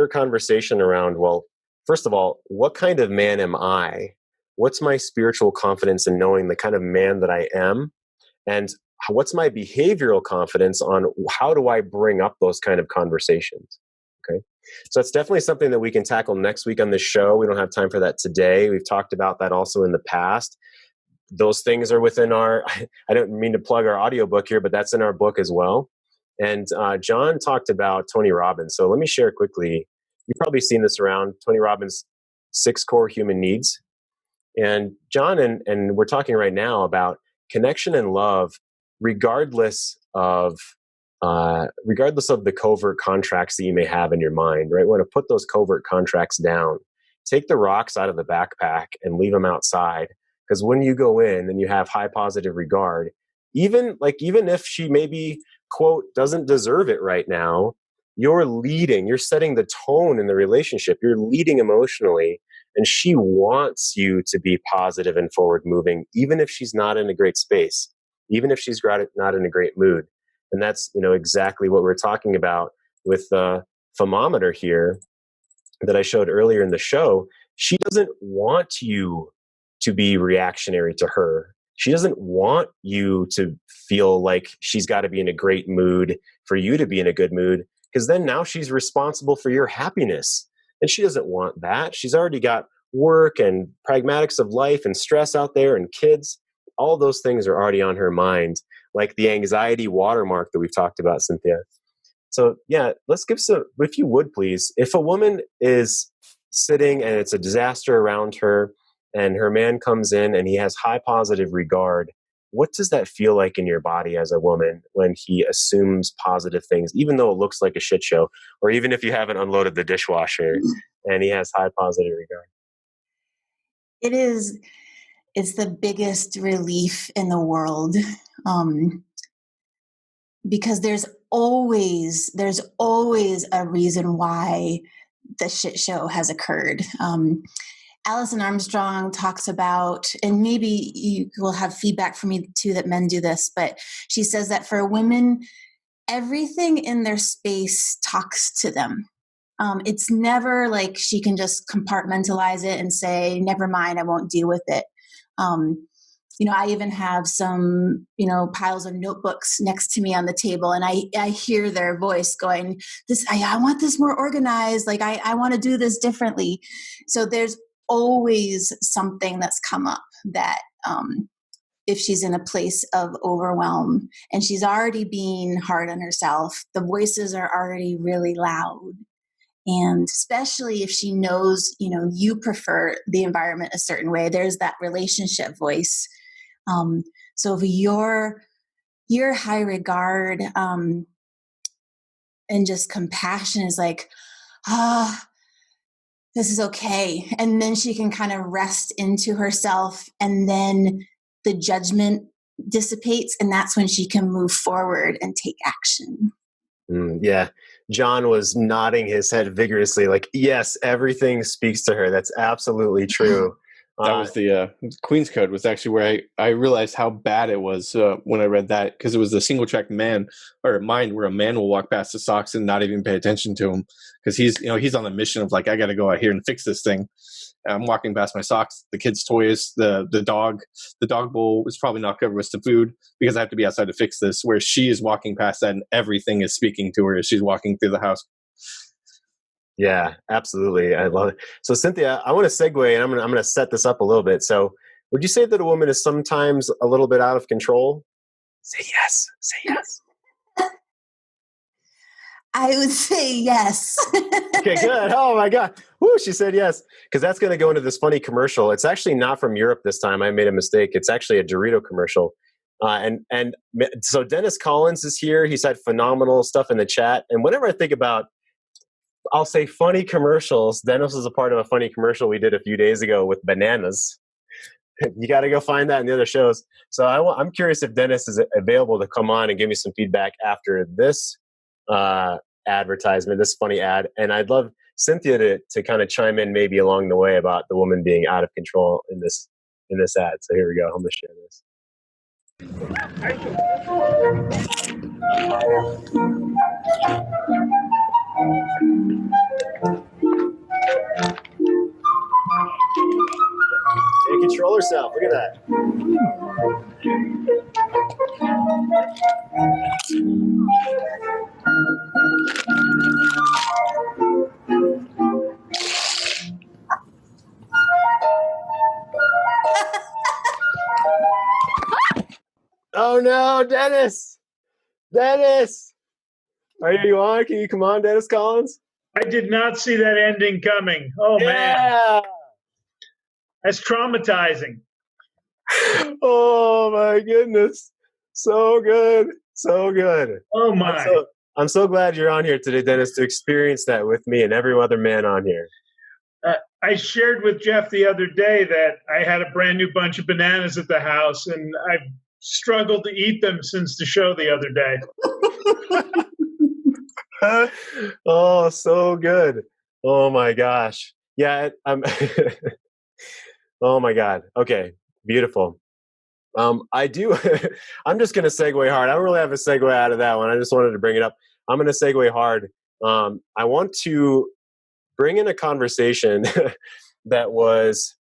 conversation around, well, first of all, what kind of man am I? What's my spiritual confidence in knowing the kind of man that I am? And what's my behavioral confidence on how do I bring up those kind of conversations? Okay. So it's definitely something that we can tackle next week on the show. We don't have time for that today. We've talked about that also in the past. Those things are within our, I don't mean to plug our audiobook here, but that's in our book as well. And John talked about Tony Robbins. So let me share quickly. You've probably seen this around, Tony Robbins' 6 core human needs. And John, and we're talking right now about connection and love, regardless of the covert contracts that you may have in your mind, right? We want to put those covert contracts down. Take the rocks out of the backpack and leave them outside. Because when you go in and you have high positive regard, even if she maybe, quote, doesn't deserve it right now, you're setting the tone in the relationship. You're leading emotionally, and she wants you to be positive and forward moving, even if she's not in a great space, even if she's not in a great mood. And that's, exactly what we're talking about with the Femometer here that I showed earlier in the show. She doesn't want you to be reactionary to her. She doesn't want you to feel like she's got to be in a great mood for you to be in a good mood, because then now she's responsible for your happiness. And she doesn't want that. She's already got work and pragmatics of life and stress out there and kids. All those things are already on her mind, like the anxiety watermark that we've talked about, Cynthia. So yeah, let's give some, if you would please, if a woman is sitting and it's a disaster around her, and her man comes in and he has high positive regard, what does that feel like in your body as a woman when he assumes positive things, even though it looks like a shit show, or even if you haven't unloaded the dishwasher and he has high positive regard? It's the biggest relief in the world, because there's always a reason why the shit show has occurred. Alison Armstrong talks about, and maybe you will have feedback from me too that men do this, but she says that for women, everything in their space talks to them. It's never like she can just compartmentalize it and say, never mind, I won't deal with it. I even have some, piles of notebooks next to me on the table, and I hear their voice going, I want this more organized. Like I want to do this differently. So there's always something that's come up that, if she's in a place of overwhelm and she's already being hard on herself, the voices are already really loud. And especially if she knows, you prefer the environment a certain way, there's that relationship voice. So if your high regard, and just compassion is like, this is okay. And then she can kind of rest into herself, and then the judgment dissipates, and that's when she can move forward and take action. Yeah. John was nodding his head vigorously, like, yes, everything speaks to her. That's absolutely true. That was the Queen's Code was actually where I realized how bad it was when I read that, because it was the single track mind where a man will walk past the socks and not even pay attention to him because he's on the mission of like, I got to go out here and fix this thing. I'm walking past my socks, the kids' toys, the dog bowl is probably not covered with some food because I have to be outside to fix this, where she is walking past that and everything is speaking to her as she's walking through the house. Yeah, absolutely. I love it. So Cynthia, I want to segue and I'm gonna set this up a little bit. So would you say that a woman is sometimes a little bit out of control? Say yes. Say yes. I would say yes. Okay, good. Oh my God. Woo, she said yes. Because that's going to go into this funny commercial. It's actually not from Europe this time. I made a mistake. It's actually a Dorito commercial. So Dennis Collins is here. He's had phenomenal stuff in the chat. And whenever I think about, I'll say funny commercials, Dennis was a part of a funny commercial we did a few days ago with bananas. You got to go find that in the other shows. So I'm curious if Dennis is available to come on and give me some feedback after this advertisement, this funny ad. And I'd love Cynthia to kind of chime in maybe along the way about the woman being out of control in this ad. So here we go. I'm going to share this. Can't control herself. Look at that. Oh no, Dennis! Dennis! Are you on? Can you come on, Dennis Collins? I did not see that ending coming. Oh, man. That's traumatizing. Oh my goodness. So good. So good. Oh, my. I'm so glad you're on here today, Dennis, to experience that with me and every other man on here. I shared with Jeff the other day that I had a brand new bunch of bananas at the house, and I've struggled to eat them since the show the other day. Oh, so good. Oh my gosh. Yeah, I'm oh my God. Okay. Beautiful. I do. I'm just going to segue hard. I don't really have a segue out of that one. I just wanted to bring it up. I'm going to segue hard. I want to bring in a conversation that was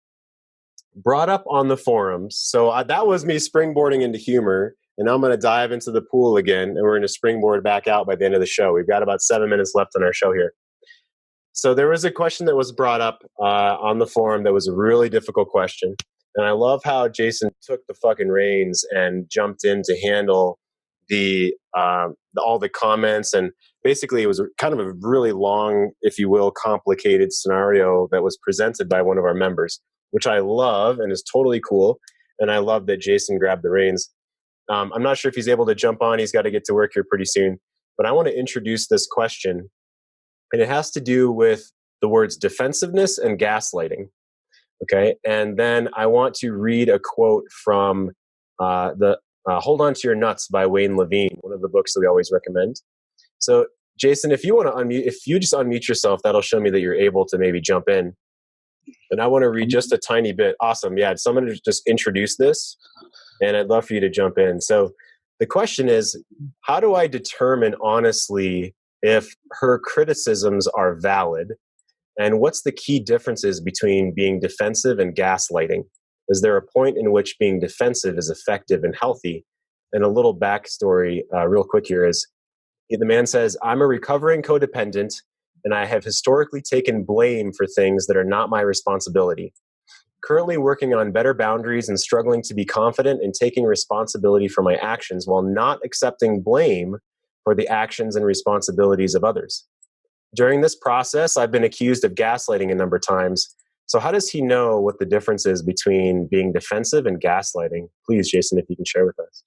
brought up on the forums. So that was me springboarding into humor. And I'm going to dive into the pool again, and we're going to springboard back out by the end of the show. We've got about 7 minutes left on our show here. So there was a question that was brought up on the forum that was a really difficult question. And I love how Jason took the fucking reins and jumped in to handle all the comments. And basically it was kind of a really long, if you will, complicated scenario that was presented by one of our members, which I love and is totally cool. And I love that Jason grabbed the reins. I'm not sure if he's able to jump on. He's got to get to work here pretty soon. But I want to introduce this question. And it has to do with the words defensiveness and gaslighting. Okay. And then I want to read a quote from the Hold On to Your Nuts by Wayne Levine, one of the books that we always recommend. So, Jason, if you want to unmute, if you just unmute yourself, that'll show me that you're able to maybe jump in. And I want to read just a tiny bit. Awesome. Yeah. Someone just introduce this, and I'd love for you to jump in. So the question is, how do I determine honestly if her criticisms are valid? And what's the key differences between being defensive and gaslighting? Is there a point in which being defensive is effective and healthy? And a little backstory real quick here is, the man says, I'm a recovering codependent, and I have historically taken blame for things that are not my responsibility. Currently working on better boundaries and struggling to be confident in taking responsibility for my actions while not accepting blame for the actions and responsibilities of others. During this process, I've been accused of gaslighting a number of times. So how does he know what the difference is between being defensive and gaslighting? Please, Jason, if you can share with us.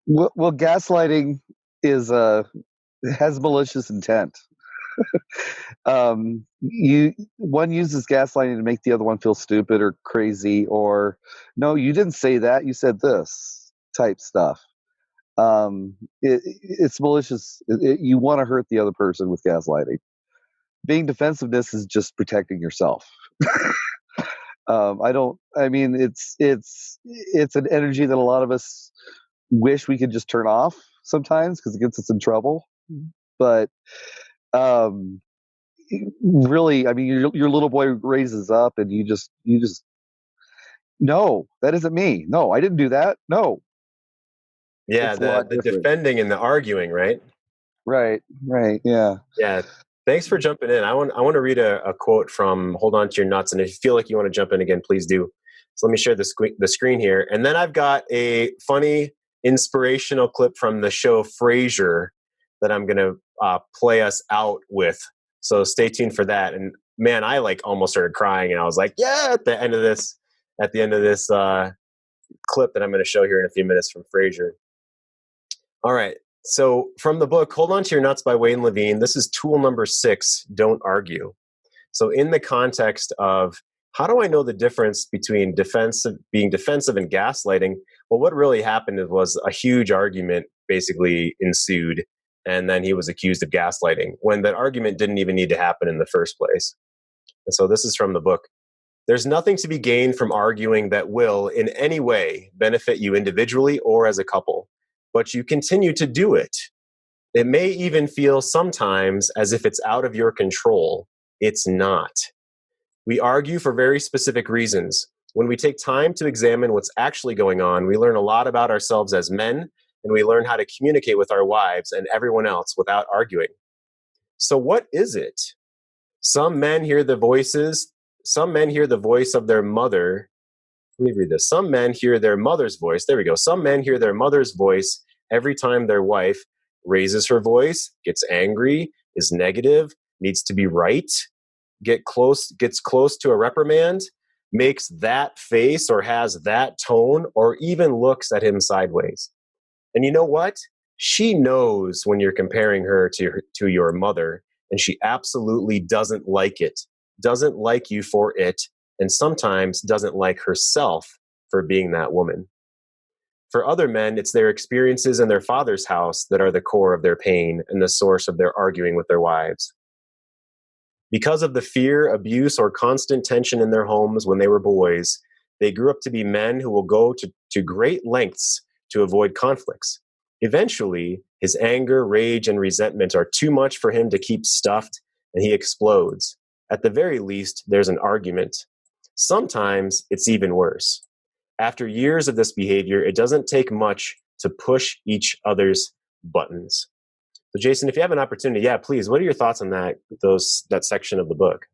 Well, gaslighting has malicious intent. One uses gaslighting to make the other one feel stupid or crazy, or no, you didn't say that, you said this type stuff. It's malicious. You want to hurt the other person with gaslighting. Being defensiveness is just protecting yourself. It's an energy that a lot of us wish we could just turn off sometimes because it gets us in trouble. But really, your little boy raises up and you just no, that isn't me. No, I didn't do that. No. Yeah, the defending and the arguing, right? Right. Yeah. Yeah. Thanks for jumping in. I want to read a quote from Hold On to Your Nuts, and if you feel like you want to jump in again, please do. So let me share the screen here, and then I've got a funny inspirational clip from the show Frasier that I'm going to play us out with. So stay tuned for that. And man, I like almost started crying, and I was like, yeah, at the end of this clip that I'm going to show here in a few minutes from Frasier. All right. So from the book, Hold On to Your Nuts by Wayne Levine, this is tool number 6, don't argue. So in the context of how do I know the difference between being defensive and gaslighting? Well, what really happened was a huge argument basically ensued, and then he was accused of gaslighting when that argument didn't even need to happen in the first place. And so this is from the book. There's nothing to be gained from arguing that will in any way benefit you individually or as a couple, but you continue to do it. It may even feel sometimes as if it's out of your control. It's not. We argue for very specific reasons. When we take time to examine what's actually going on, we learn a lot about ourselves as men, and we learn how to communicate with our wives and everyone else without arguing. So what is it? Some men hear the voice of their mother. Let me read this. Some men hear their mother's voice. There we go. Some men hear their mother's voice every time their wife raises her voice, gets angry, is negative, needs to be right, gets close to a reprimand, makes that face or has that tone, or even looks at him sideways. And you know what? She knows when you're comparing her to your mother, and she absolutely doesn't like it, doesn't like you for it, and sometimes doesn't like herself for being that woman. For other men, it's their experiences in their father's house that are the core of their pain and the source of their arguing with their wives. Because of the fear, abuse, or constant tension in their homes when they were boys, they grew up to be men who will go to great lengths to avoid conflicts. Eventually, his anger, rage, and resentment are too much for him to keep stuffed, and he explodes. At the very least, there's an argument. Sometimes it's even worse. After years of this behavior, it doesn't take much to push each other's buttons. So, Jason, if you have an opportunity, yeah, please. What are your thoughts on that section of the book?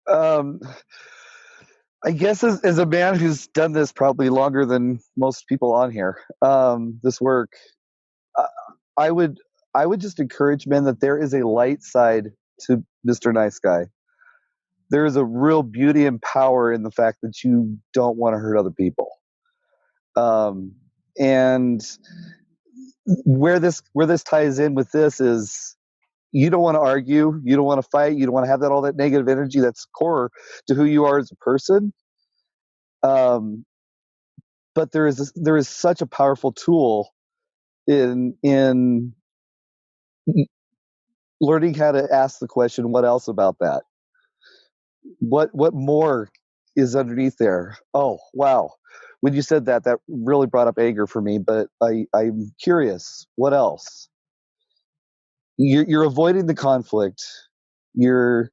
I guess as a man who's done this probably longer than most people on here, this work, I would just encourage men that there is a light side to Mr. Nice Guy. There is a real beauty and power in the fact that you don't want to hurt other people. And where this ties in with this is you don't want to argue, you don't want to fight, you don't want to have all that negative energy that's core to who you are as a person. But there is such a powerful tool in learning how to ask the question, what else about that? What more is underneath there? Oh, wow. When you said that really brought up anger for me, but I'm curious, what else? You're avoiding the conflict. You're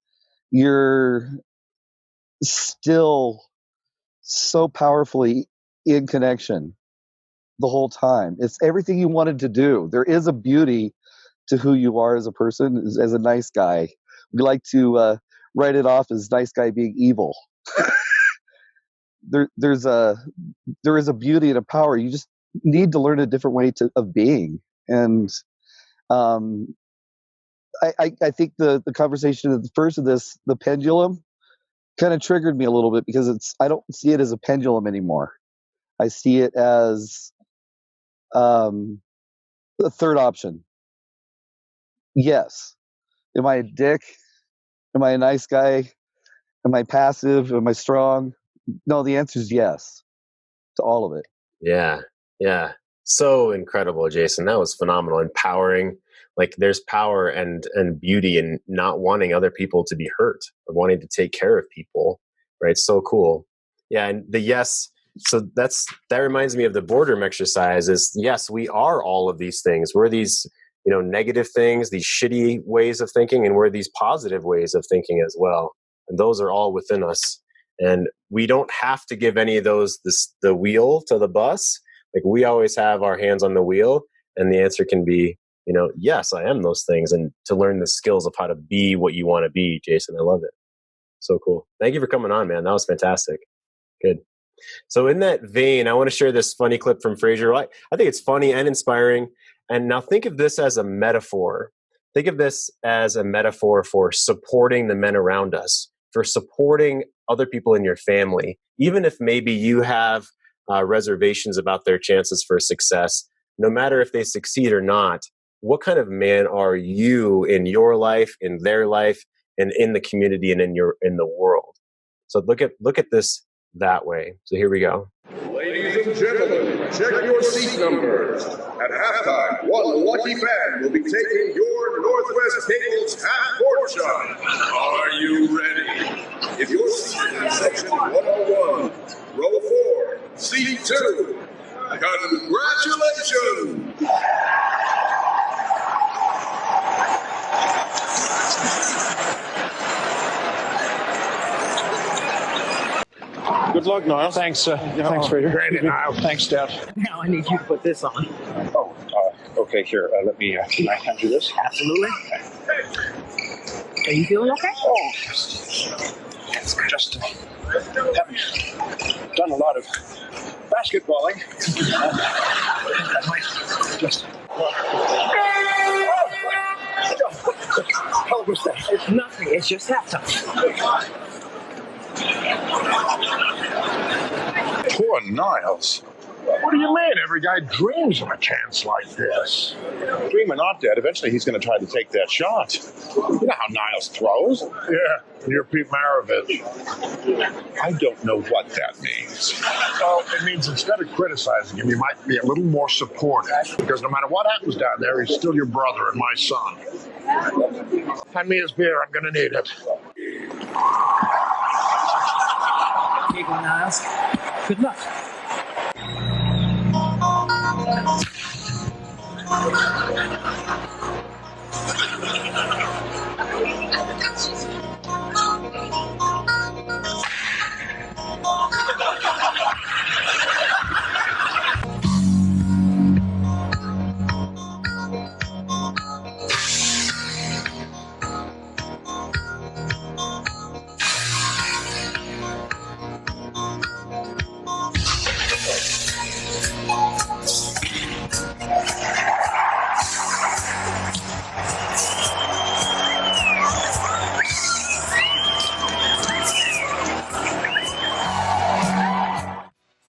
still so powerfully in connection the whole time. It's everything you wanted to do. There is a beauty to who you are as a person, as a nice guy. We like to write it off as nice guy being evil. There is a beauty and a power. You just need to learn a different way of being. And I think the conversation at the first of this, the pendulum, kind of triggered me a little bit because I don't see it as a pendulum anymore. I see it as the third option. Yes. Am I a dick? Am I a nice guy? Am I passive? Am I strong? No, the answer is yes to all of it. Yeah. Yeah. So incredible, Jason. That was phenomenal. Empowering. Like there's power and beauty in not wanting other people to be hurt, or wanting to take care of people. Right. So cool. Yeah. And the yes. So that reminds me of the boredom exercise is yes, we are all of these things. We're these, negative things, these shitty ways of thinking, and we're these positive ways of thinking as well. And those are all within us. And we don't have to give any of those the wheel to the bus. Like we always have our hands on the wheel, and the answer can be yes, I am those things, and to learn the skills of how to be what you want to be. Jason, I love it. So cool. Thank you for coming on, man. That was fantastic. Good. So in that vein, I want to share this funny clip from Frasier. I think it's funny and inspiring. And now think of this as a metaphor. Think of this as a metaphor for supporting the men around us, for supporting other people in your family, even if maybe you have reservations about their chances for success. No matter if they succeed or not, what kind of man are you in your life, in their life, and in the community and in the world? So look at this that way. So here we go. Ladies and gentlemen, check your seat numbers. At halftime, one lucky fan will be taking your Northwest Cable's half-court shot. Are you ready? If you're seated in section 101, row 4, seat 2, congratulations! Good luck, Niles. Thanks, thanks, Fraser. Granted, Niles. Thanks, Dad. Now I need you to put this on. Oh, okay, here. Let me, can I hand you this? Absolutely. Are you feeling okay? Oh, it's just having done a lot of basketballing. I might just... How was that? It's nothing. It's just halftime. Poor Niles. What do you mean? Every guy dreams of a chance like this. Dream or not, Dad, eventually he's going to try to take that shot. You know how Niles throws. Yeah, you're Pete Maravich. I don't know what that means. Well, it means instead of criticizing him, you might be a little more supportive. Because no matter what happens down there, he's still your brother and my son. Hand me his beer. I'm going to need it. Here you go, Niles. Good luck.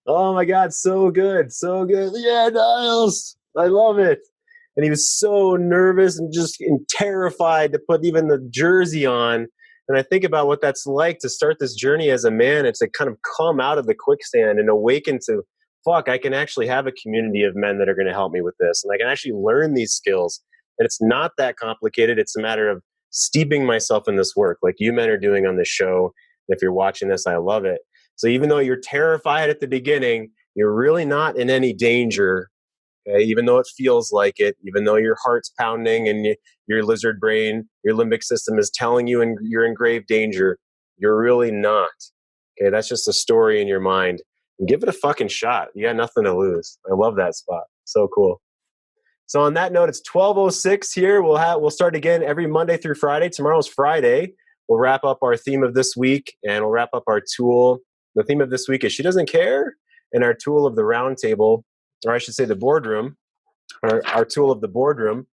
Oh my God, so good, so good. Yeah, Niles, I love it. And he was so nervous and terrified to put even the jersey on. And I think about what that's like to start this journey as a man and to kind of come out of the quicksand and awaken to, fuck, I can actually have a community of men that are going to help me with this. And I can actually learn these skills. And it's not that complicated. It's a matter of steeping myself in this work like you men are doing on this show. And if you're watching this, I love it. So even though you're terrified at the beginning, you're really not in any danger. Okay? Even though it feels like it, even though your heart's pounding and your lizard brain, your limbic system is telling you you're in grave danger, you're really not. Okay, that's just a story in your mind. And give it a fucking shot. You got nothing to lose. I love that spot. So cool. So on that note, it's 12:06 here. We'll start again every Monday through Friday. Tomorrow's Friday. We'll wrap up our theme of this week, and we'll wrap up our tool. The theme of this week is She Doesn't Care, and our tool of the round table, or I should say the boardroom, our tool of the boardroom.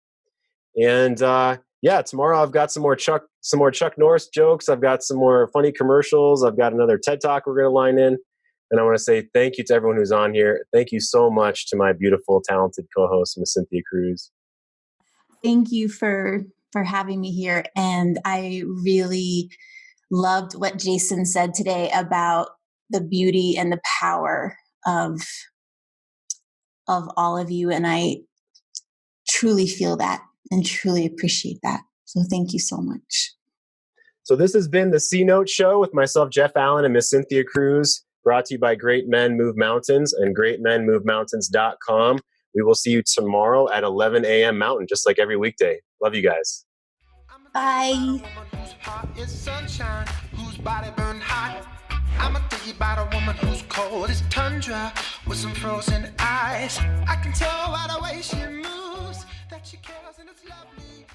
And tomorrow I've got some more Chuck Norris jokes. I've got some more funny commercials. I've got another TED Talk we're going to line in. And I want to say thank you to everyone who's on here. Thank you so much to my beautiful, talented co-host, Miss Cynthia Cruz. Thank you for having me here. And I really loved what Jason said today about the beauty and the power of all of you. And I truly feel that and truly appreciate that. So thank you so much. So this has been the C Note Show with myself, Jeff Allen, and Miss Cynthia Cruz, brought to you by Great Men Move Mountains and greatmenmovemountains.com. We will see you tomorrow at 11 a.m. Mountain, just like every weekday. Love you guys. Bye. I'ma tell you about a woman who's cold as tundra with some frozen eyes. I can tell by the way she moves that that she cares and it's lovely.